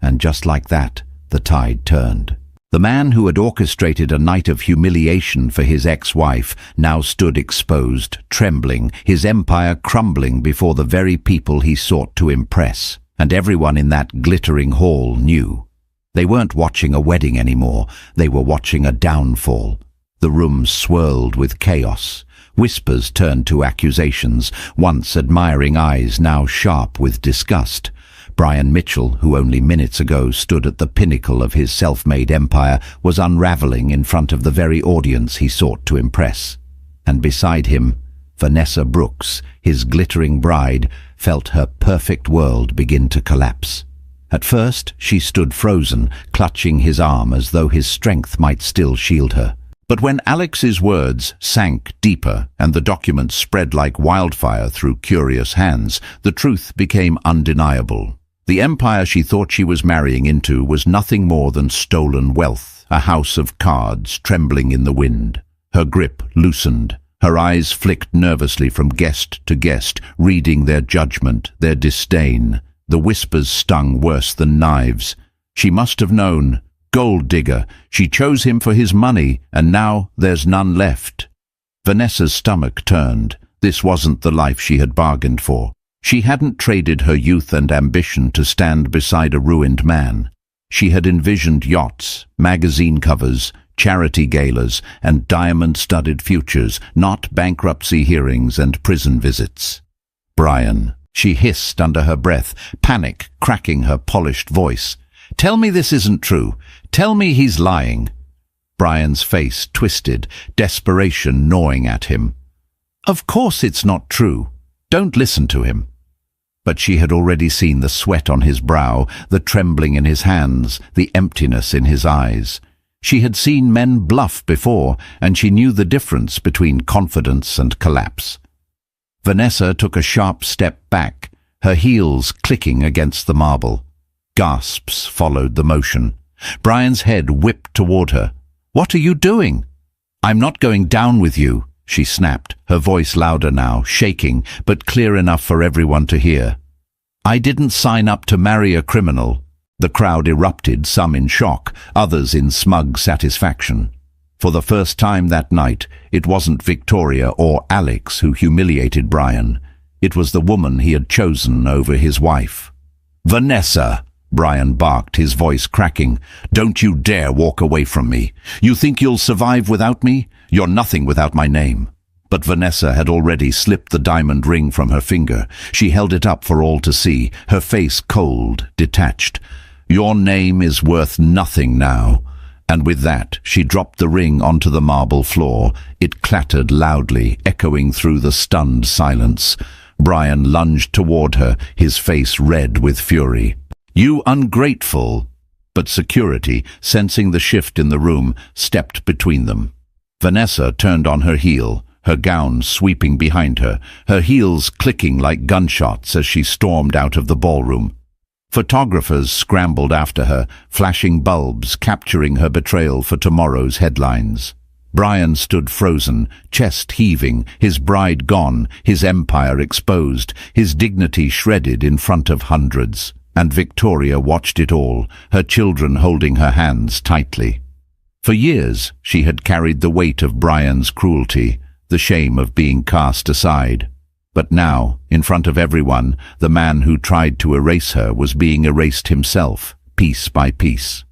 And just like that, the tide turned. The man who had orchestrated a night of humiliation for his ex-wife now stood exposed, trembling, his empire crumbling before the very people he sought to impress. And everyone in that glittering hall knew. They weren't watching a wedding anymore, they were watching a downfall. The room swirled with chaos. Whispers turned to accusations, once admiring eyes now sharp with disgust. Brian Mitchell, who only minutes ago stood at the pinnacle of his self-made empire, was unraveling in front of the very audience he sought to impress. And beside him, Vanessa Brooks, his glittering bride, felt her perfect world begin to collapse. At first, she stood frozen, clutching his arm as though his strength might still shield her. But when Alex's words sank deeper and the documents spread like wildfire through curious hands, the truth became undeniable. The empire she thought she was marrying into was nothing more than stolen wealth, a house of cards trembling in the wind. Her grip loosened. Her eyes flicked nervously from guest to guest, reading their judgment, their disdain. The whispers stung worse than knives. She must have known. Gold digger. She chose him for his money, and now there's none left. Vanessa's stomach turned. This wasn't the life she had bargained for. She hadn't traded her youth and ambition to stand beside a ruined man. She had envisioned yachts, magazine covers, charity galas, and diamond-studded futures, not bankruptcy hearings and prison visits. "Brian," she hissed under her breath, panic cracking her polished voice. "Tell me this isn't true. Tell me he's lying." Brian's face twisted, desperation gnawing at him. "Of course it's not true. Don't listen to him." But she had already seen the sweat on his brow, the trembling in his hands, the emptiness in his eyes. She had seen men bluff before, and she knew the difference between confidence and collapse. Vanessa took a sharp step back, her heels clicking against the marble. Gasps followed the motion. Brian's head whipped toward her. "What are you doing?" "I'm not going down with you," she snapped, her voice louder now, shaking, but clear enough for everyone to hear. "I didn't sign up to marry a criminal." The crowd erupted, some in shock, others in smug satisfaction. For the first time that night, it wasn't Victoria or Alex who humiliated Brian. It was the woman he had chosen over his wife. "Vanessa!" Brian barked, his voice cracking. "Don't you dare walk away from me. You think you'll survive without me? You're nothing without my name." But Vanessa had already slipped the diamond ring from her finger. She held it up for all to see, her face cold, detached. "Your name is worth nothing now." And with that, she dropped the ring onto the marble floor. It clattered loudly, echoing through the stunned silence. Brian lunged toward her, his face red with fury. "You ungrateful!" But security, sensing the shift in the room, stepped between them. Vanessa turned on her heel, her gown sweeping behind her, her heels clicking like gunshots as she stormed out of the ballroom. Photographers scrambled after her, flashing bulbs capturing her betrayal for tomorrow's headlines. Brian stood frozen, chest heaving, his bride gone, his empire exposed, his dignity shredded in front of hundreds. And Victoria watched it all, her children holding her hands tightly. For years, she had carried the weight of Brian's cruelty, the shame of being cast aside. But now, in front of everyone, the man who tried to erase her was being erased himself, piece by piece.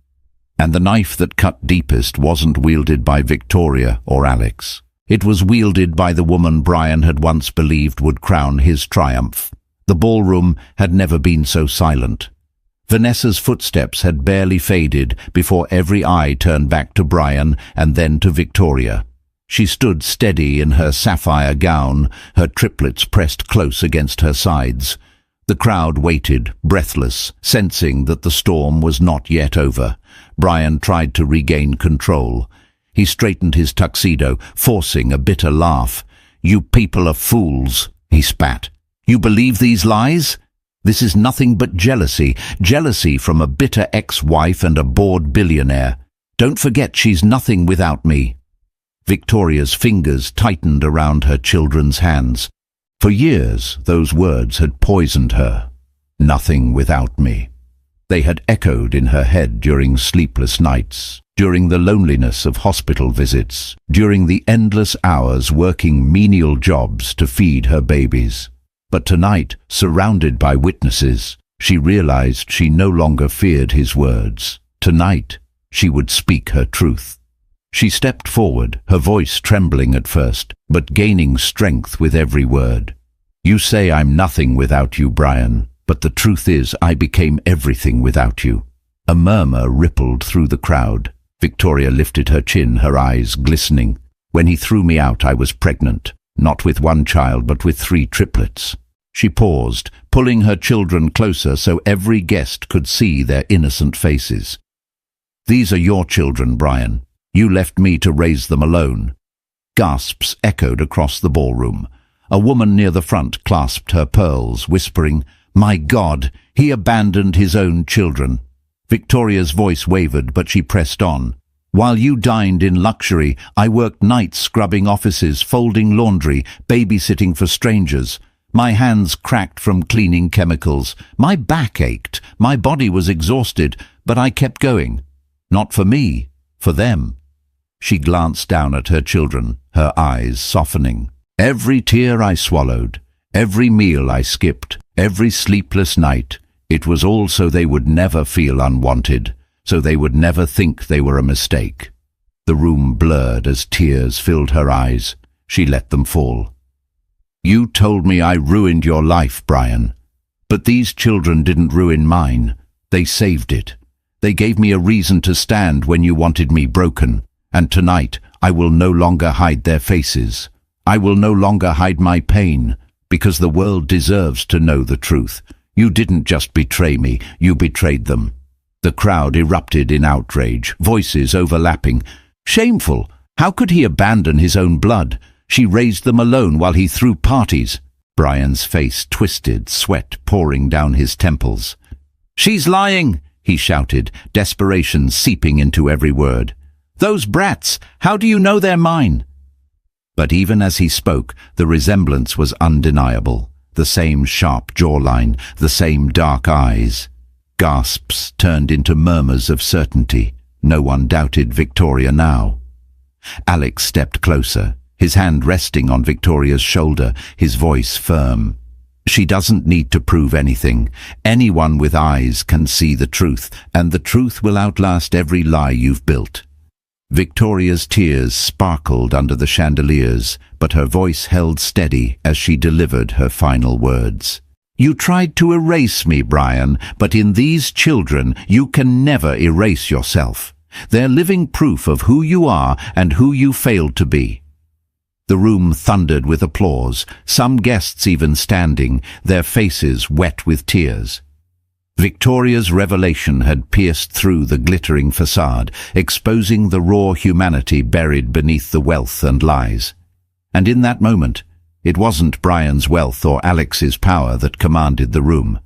And the knife that cut deepest wasn't wielded by Victoria or Alex. It was wielded by the woman Brian had once believed would crown his triumph. The ballroom had never been so silent. Vanessa's footsteps had barely faded before every eye turned back to Brian and then to Victoria. She stood steady in her sapphire gown, her triplets pressed close against her sides. The crowd waited, breathless, sensing that the storm was not yet over. Brian tried to regain control. He straightened his tuxedo, forcing a bitter laugh. "You people are fools," he spat. "You believe these lies? This is nothing but jealousy. Jealousy from a bitter ex-wife and a bored billionaire. Don't forget she's nothing without me." Victoria's fingers tightened around her children's hands. For years, those words had poisoned her. "Nothing without me." They had echoed in her head during sleepless nights, during the loneliness of hospital visits, during the endless hours working menial jobs to feed her babies. But tonight, surrounded by witnesses, she realized she no longer feared his words. Tonight, she would speak her truth. She stepped forward, her voice trembling at first, but gaining strength with every word. "You say I'm nothing without you, Brian, but the truth is I became everything without you." A murmur rippled through the crowd. Victoria lifted her chin, her eyes glistening. "When he threw me out, I was pregnant, not with one child, but with 3 triplets. She paused, pulling her children closer so every guest could see their innocent faces. "These are your children, Brian. You left me to raise them alone." Gasps echoed across the ballroom. A woman near the front clasped her pearls, whispering, "My God, he abandoned his own children." Victoria's voice wavered, but she pressed on. "While you dined in luxury, I worked nights scrubbing offices, folding laundry, babysitting for strangers. My hands cracked from cleaning chemicals. My back ached. My body was exhausted, but I kept going. Not for me, for them." She glanced down at her children, her eyes softening. "Every tear I swallowed, every meal I skipped, every sleepless night, it was all so they would never feel unwanted, so they would never think they were a mistake." The room blurred as tears filled her eyes. She let them fall. "You told me I ruined your life, Brian. But these children didn't ruin mine. They saved it. They gave me a reason to stand when you wanted me broken. And tonight, I will no longer hide their faces. I will no longer hide my pain, because the world deserves to know the truth. You didn't just betray me, you betrayed them." The crowd erupted in outrage, voices overlapping. "Shameful! How could he abandon his own blood? She raised them alone while he threw parties." Brian's face twisted, sweat pouring down his temples. "She's lying!" he shouted, desperation seeping into every word. "Those brats! How do you know they're mine?" But even as he spoke, the resemblance was undeniable. The same sharp jawline, the same dark eyes. Gasps turned into murmurs of certainty. No one doubted Victoria now. Alex stepped closer, his hand resting on Victoria's shoulder, his voice firm. She doesn't need to prove anything. Anyone with eyes can see the truth, and the truth will outlast every lie you've built. Victoria's tears sparkled under the chandeliers, but her voice held steady as she delivered her final words. You tried to erase me, Brian, but in these children you can never erase yourself. They're living proof of who you are and who you failed to be. The room thundered with applause, some guests even standing, their faces wet with tears. Victoria's revelation had pierced through the glittering facade, exposing the raw humanity buried beneath the wealth and lies. And in that moment, it wasn't Brian's wealth or Alex's power that commanded the room.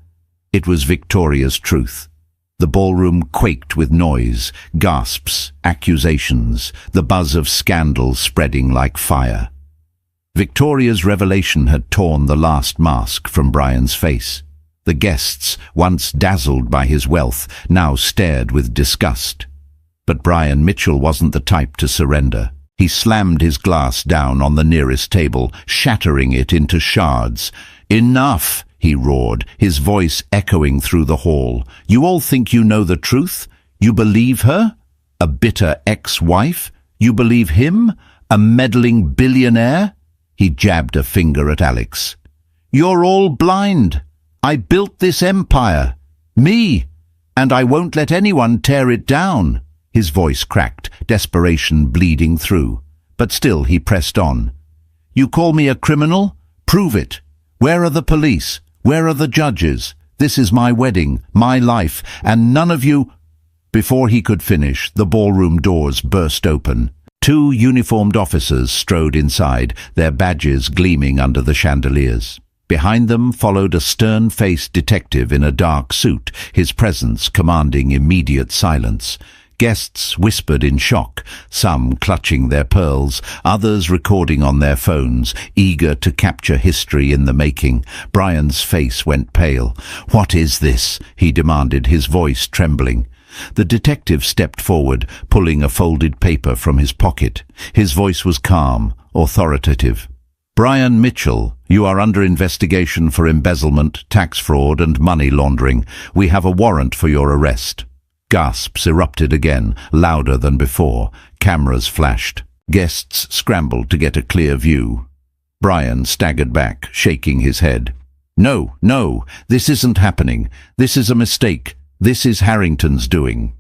It was Victoria's truth. The ballroom quaked with noise, gasps, accusations, the buzz of scandal spreading like fire. Victoria's revelation had torn the last mask from Brian's face. The guests, once dazzled by his wealth, now stared with disgust. But Brian Mitchell wasn't the type to surrender. He slammed his glass down on the nearest table, shattering it into shards. "Enough!" he roared, his voice echoing through the hall. "You all think you know the truth? You believe her? A bitter ex-wife? You believe him? A meddling billionaire?" He jabbed a finger at Alex. "You're all blind. I built this empire. Me. And I won't let anyone tear it down." His voice cracked, desperation bleeding through. But still he pressed on. "You call me a criminal? Prove it. Where are the police? Where are the judges? This is my wedding, my life, and none of you—" Before he could finish, the ballroom doors burst open. Two uniformed officers strode inside, their badges gleaming under the chandeliers. Behind them followed a stern-faced detective in a dark suit, his presence commanding immediate silence. Guests whispered in shock, some clutching their pearls, others recording on their phones, eager to capture history in the making. Brian's face went pale. "What is this?" he demanded, his voice trembling. The detective stepped forward, pulling a folded paper from his pocket. His voice was calm, authoritative. "Brian Mitchell, you are under investigation for embezzlement, tax fraud, and money laundering. We have a warrant for your arrest." Gasps erupted again, louder than before. Cameras flashed. Guests scrambled to get a clear view. Brian staggered back, shaking his head. "No, no, this isn't happening. This is a mistake. This is Harrington's doing."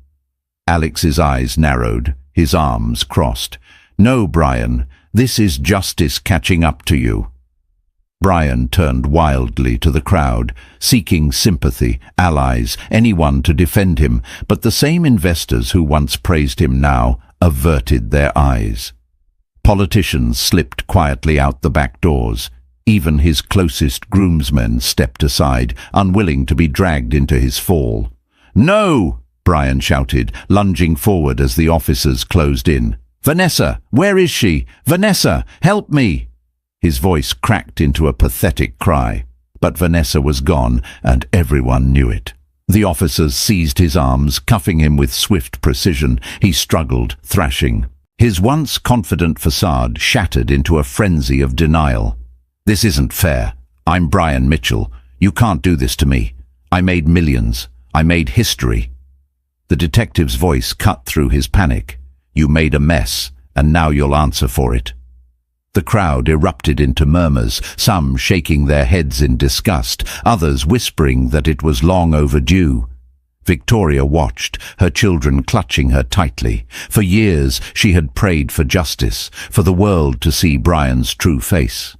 Alex's eyes narrowed, his arms crossed. "No, Brian, this is justice catching up to you." Brian turned wildly to the crowd, seeking sympathy, allies, anyone to defend him, but the same investors who once praised him now averted their eyes. Politicians slipped quietly out the back doors. Even his closest groomsmen stepped aside, unwilling to be dragged into his fall. "No!" Brian shouted, lunging forward as the officers closed in. "Vanessa, where is she? Vanessa, help me!" His voice cracked into a pathetic cry. But Vanessa was gone, and everyone knew it. The officers seized his arms, cuffing him with swift precision. He struggled, thrashing. His once confident facade shattered into a frenzy of denial. "This isn't fair. I'm Brian Mitchell. You can't do this to me. I made millions. I made history." The detective's voice cut through his panic. "You made a mess, and now you'll answer for it." The crowd erupted into murmurs, some shaking their heads in disgust, others whispering that it was long overdue. Victoria watched, her children clutching her tightly. For years she had prayed for justice, for the world to see Brian's true face.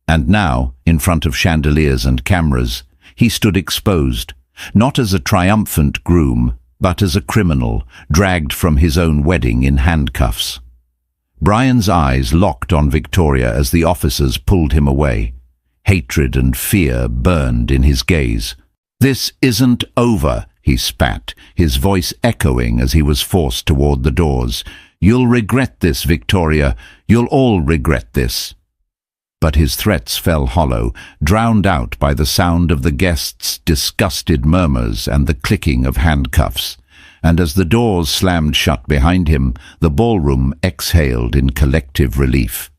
And now, in front of chandeliers and cameras, he stood exposed, not as a triumphant groom, but as a criminal, dragged from his own wedding in handcuffs. Brian's eyes locked on Victoria as the officers pulled him away. Hatred and fear burned in his gaze. "This isn't over," he spat, his voice echoing as he was forced toward the doors. "You'll regret this, Victoria. You'll all regret this." But his threats fell hollow, drowned out by the sound of the guests' disgusted murmurs and the clicking of handcuffs. and as the doors slammed shut behind him, the ballroom exhaled in collective relief.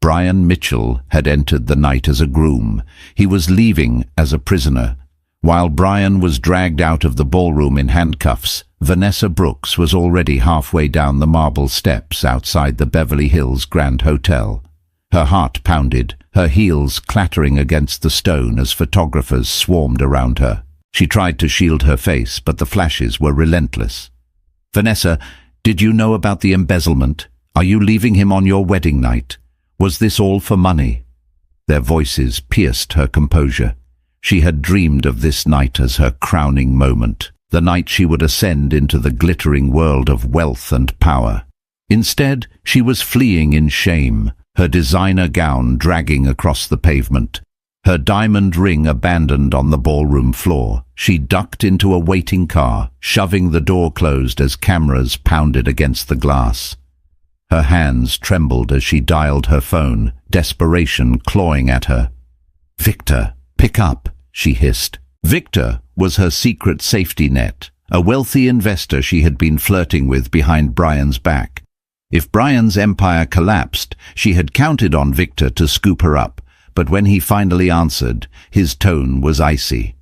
Brian Mitchell had entered the night as a groom. He was leaving as a prisoner. While Brian was dragged out of the ballroom in handcuffs, Vanessa Brooks was already halfway down the marble steps outside the Beverly Hills Grand Hotel. Her heart pounded, her heels clattering against the stone as photographers swarmed around her. She tried to shield her face, but the flashes were relentless. "Vanessa, did you know about the embezzlement? Are you leaving him on your wedding night? Was this all for money?" Their voices pierced her composure. She had dreamed of this night as her crowning moment, the night she would ascend into the glittering world of wealth and power. Instead, she was fleeing in shame, her designer gown dragging across the pavement, her diamond ring abandoned on the ballroom floor. She ducked into a waiting car, shoving the door closed as cameras pounded against the glass. Her hands trembled as she dialed her phone, desperation clawing at her. "Victor, pick up," she hissed. Victor was her secret safety net, a wealthy investor she had been flirting with behind Brian's back. If Brian's empire collapsed, she had counted on Victor to scoop her up, but when he finally answered, his tone was icy.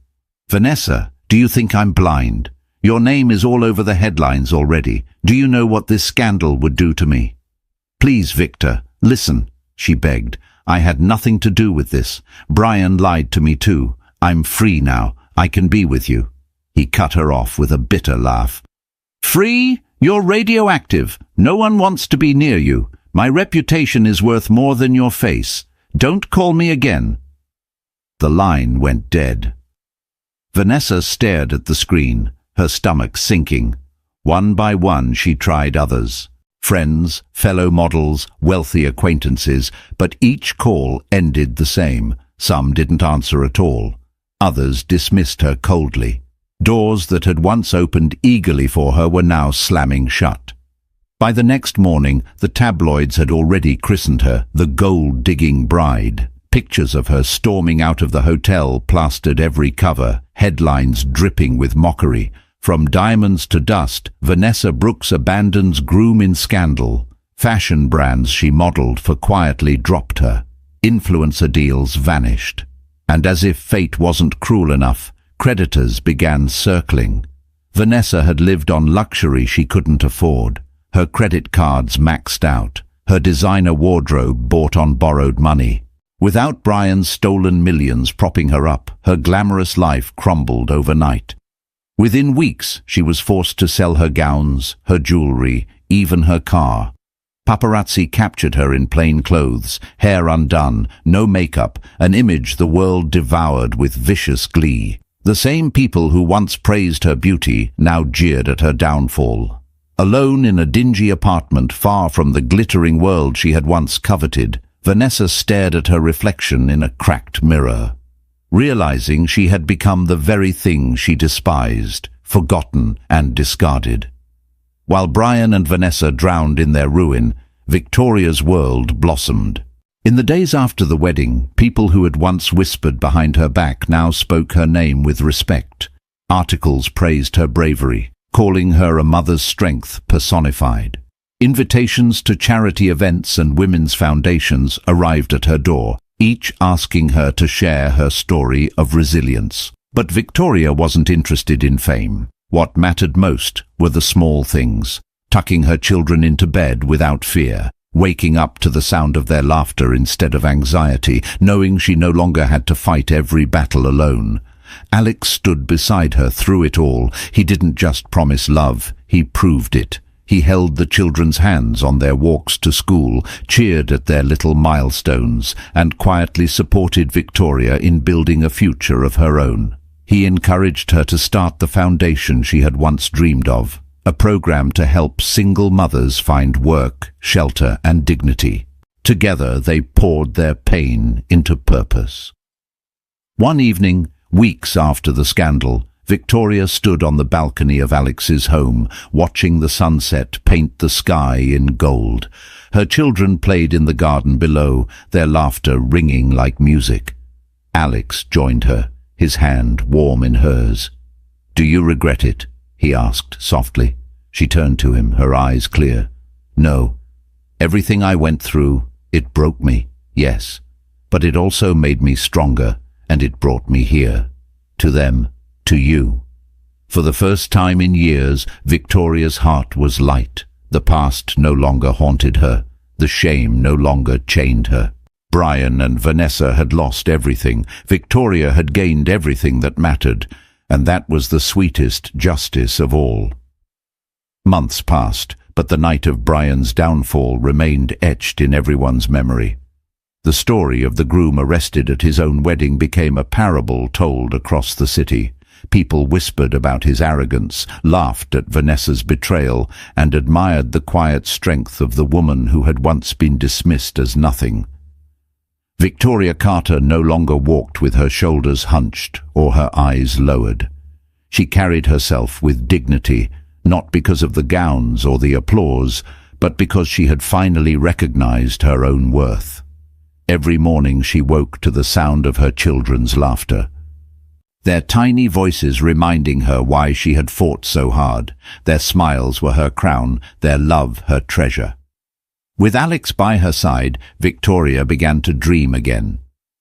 "Vanessa, do you think I'm blind? Your name is all over the headlines already. Do you know what this scandal would do to me?" "Please, Victor, listen," she begged. "I had nothing to do with this. Brian lied to me too. I'm free now. I can be with you." He cut her off with a bitter laugh. "Free? You're radioactive. No one wants to be near you. My reputation is worth more than your face. Don't call me again." The line went dead. Vanessa stared at the screen, her stomach sinking. One by one she tried others. Friends, fellow models, wealthy acquaintances, but each call ended the same. Some didn't answer at all. Others dismissed her coldly. Doors that had once opened eagerly for her were now slamming shut. By the next morning, the tabloids had already christened her the gold-digging bride. Pictures of her storming out of the hotel plastered every cover, headlines dripping with mockery. From diamonds to dust, Vanessa Brooks abandons groom in scandal. Fashion brands she modeled for quietly dropped her. Influencer deals vanished. And as if fate wasn't cruel enough, creditors began circling. Vanessa had lived on luxury she couldn't afford. Her credit cards maxed out, her designer wardrobe bought on borrowed money. Without Brian's stolen millions propping her up, her glamorous life crumbled overnight. Within weeks, she was forced to sell her gowns, her jewelry, even her car. Paparazzi captured her in plain clothes, hair undone, no makeup, an image the world devoured with vicious glee. The same people who once praised her beauty now jeered at her downfall. Alone in a dingy apartment far from the glittering world she had once coveted, Vanessa stared at her reflection in a cracked mirror. Realizing she had become the very thing she despised, forgotten and discarded. While Brian and Vanessa drowned in their ruin, Victoria's world blossomed. In the days after the wedding, people who had once whispered behind her back now spoke her name with respect. Articles praised her bravery, calling her a mother's strength personified. Invitations to charity events and women's foundations arrived at her door, each asking her to share her story of resilience. But Victoria wasn't interested in fame. What mattered most were the small things: tucking her children into bed without fear, waking up to the sound of their laughter instead of anxiety, knowing she no longer had to fight every battle alone. Alex stood beside her through it all. He didn't just promise love, he proved it. He held the children's hands on their walks to school, cheered at their little milestones, and quietly supported Victoria in building a future of her own. He encouraged her to start the foundation she had once dreamed of, a program to help single mothers find work, shelter, and dignity. Together they poured their pain into purpose. One evening, weeks after the scandal, Victoria stood on the balcony of Alex's home, watching the sunset paint the sky in gold. Her children played in the garden below, their laughter ringing like music. Alex joined her, his hand warm in hers. "Do you regret it?" he asked softly. She turned to him, her eyes clear. No. Everything I went through, it broke me, yes. But it also made me stronger, and it brought me here. To them, to you. For the first time in years, Victoria's heart was light. The past no longer haunted her. The shame no longer chained her. Brian and Vanessa had lost everything. Victoria had gained everything that mattered, and that was the sweetest justice of all. Months passed, but the night of Brian's downfall remained etched in everyone's memory. The story of the groom arrested at his own wedding became a parable told across the city. People whispered about his arrogance, laughed at Vanessa's betrayal, and admired the quiet strength of the woman who had once been dismissed as nothing. Victoria Carter no longer walked with her shoulders hunched or her eyes lowered. She carried herself with dignity, not because of the gowns or the applause, but because she had finally recognized her own worth. Every morning she woke to the sound of her children's laughter. Their tiny voices reminding her why she had fought so hard. Their smiles were her crown, their love her treasure. With Alex by her side, Victoria began to dream again.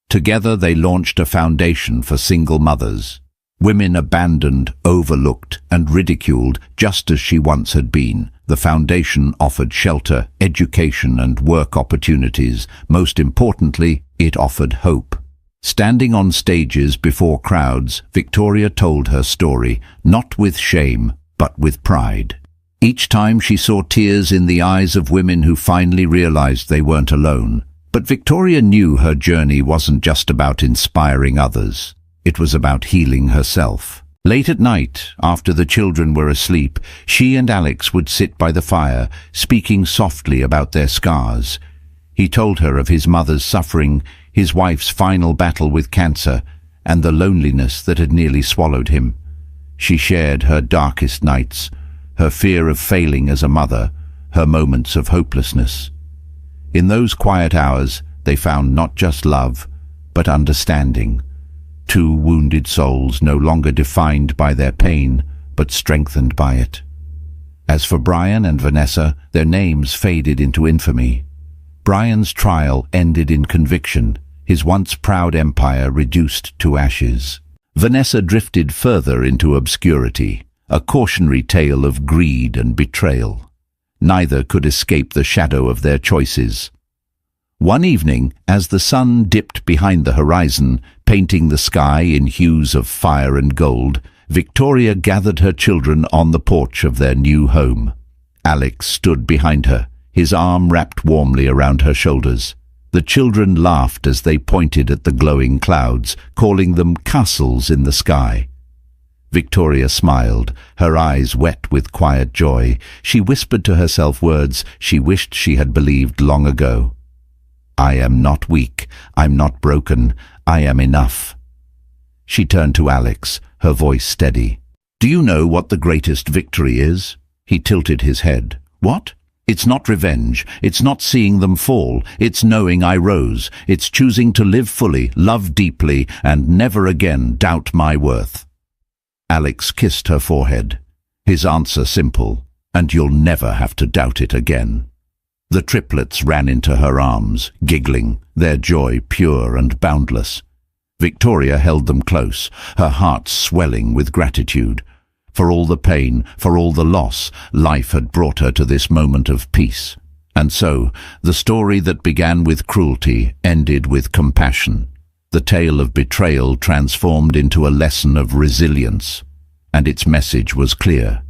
Together they launched a foundation for single mothers. Women abandoned, overlooked, and ridiculed just as she once had been. The foundation offered shelter, education, and work opportunities. Most importantly, it offered hope. Standing on stages before crowds, Victoria told her story, not with shame, but with pride. Each time she saw tears in the eyes of women who finally realized they weren't alone. But Victoria knew her journey wasn't just about inspiring others. It was about healing herself. Late at night, after the children were asleep, she and Alex would sit by the fire, speaking softly about their scars. He told her of his mother's suffering, his wife's final battle with cancer, and the loneliness that had nearly swallowed him. She shared her darkest nights, her fear of failing as a mother, her moments of hopelessness. In those quiet hours, they found not just love, but understanding. Two wounded souls no longer defined by their pain, but strengthened by it. As for Brian and Vanessa, their names faded into infamy. Brian's trial ended in conviction, his once proud empire reduced to ashes. Vanessa drifted further into obscurity, a cautionary tale of greed and betrayal. Neither could escape the shadow of their choices. One evening, as the sun dipped behind the horizon, painting the sky in hues of fire and gold, Victoria gathered her children on the porch of their new home. Alex stood behind her, his arm wrapped warmly around her shoulders. The children laughed as they pointed at the glowing clouds, calling them castles in the sky. Victoria smiled, her eyes wet with quiet joy. She whispered to herself words she wished she had believed long ago. I am not weak, I'm not broken, I am enough. She turned to Alex, her voice steady. Do you know what the greatest victory is? He tilted his head. What? It's not revenge, it's not seeing them fall, it's knowing I rose, it's choosing to live fully, love deeply, and never again doubt my worth. Alex kissed her forehead. His answer simple, and you'll never have to doubt it again. The triplets ran into her arms, giggling, their joy pure and boundless. Victoria held them close, her heart swelling with gratitude. For all the pain, for all the loss, life had brought her to this moment of peace. And so, the story that began with cruelty ended with compassion. The tale of betrayal transformed into a lesson of resilience. And its message was clear.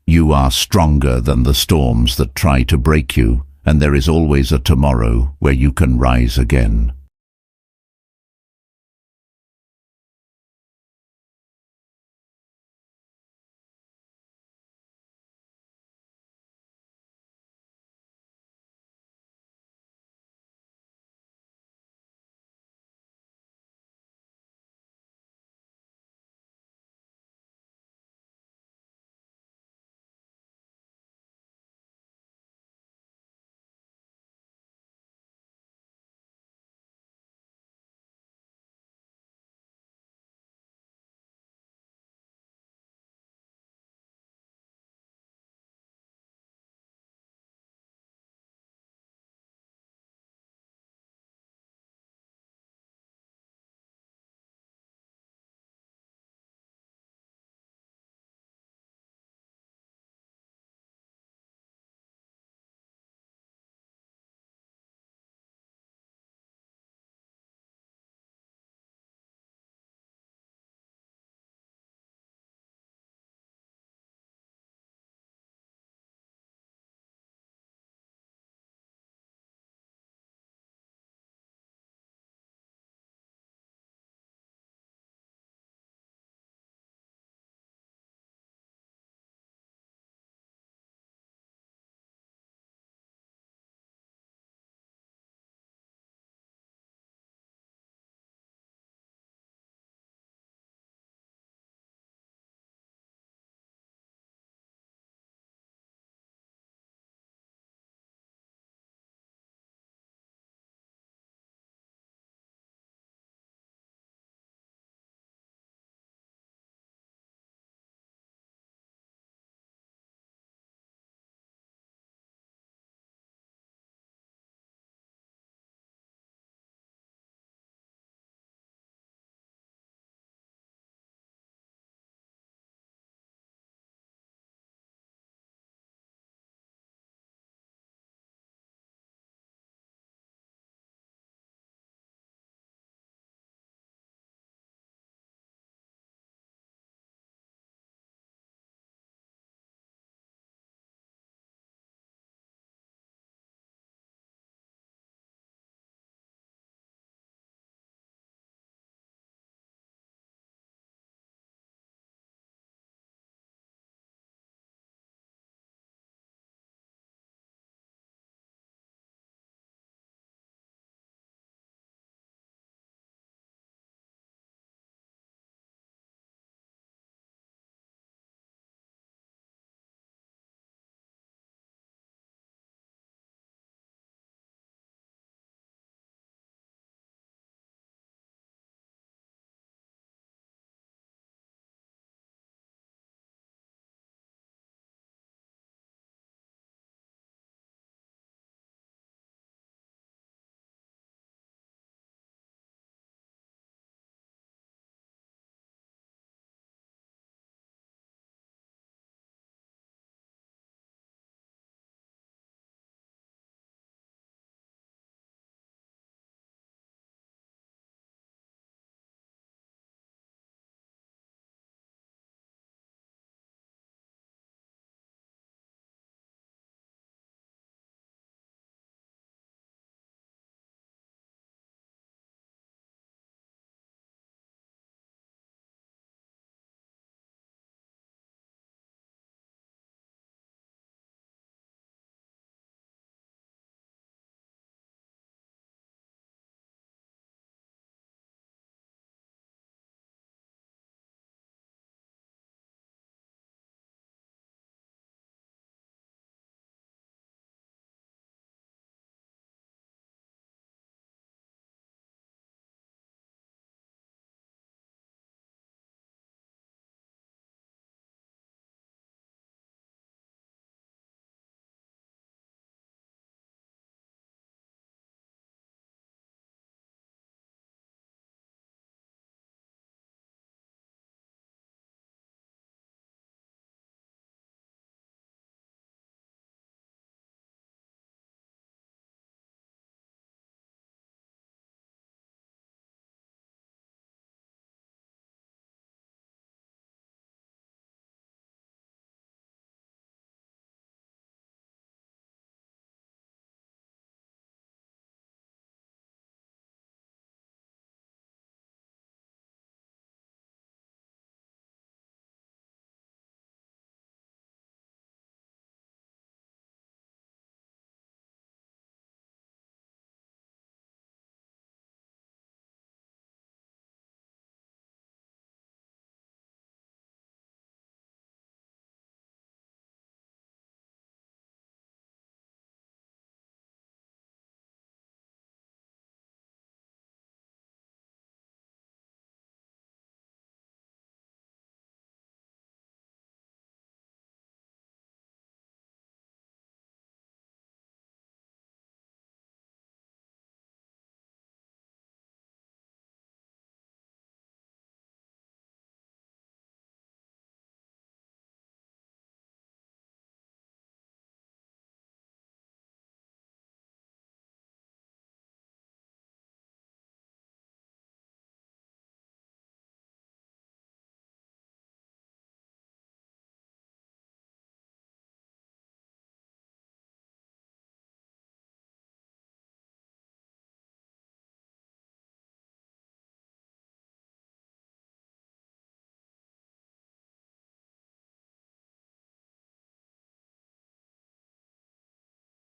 You are stronger than the storms that try to break you, and there is always a tomorrow where you can rise again.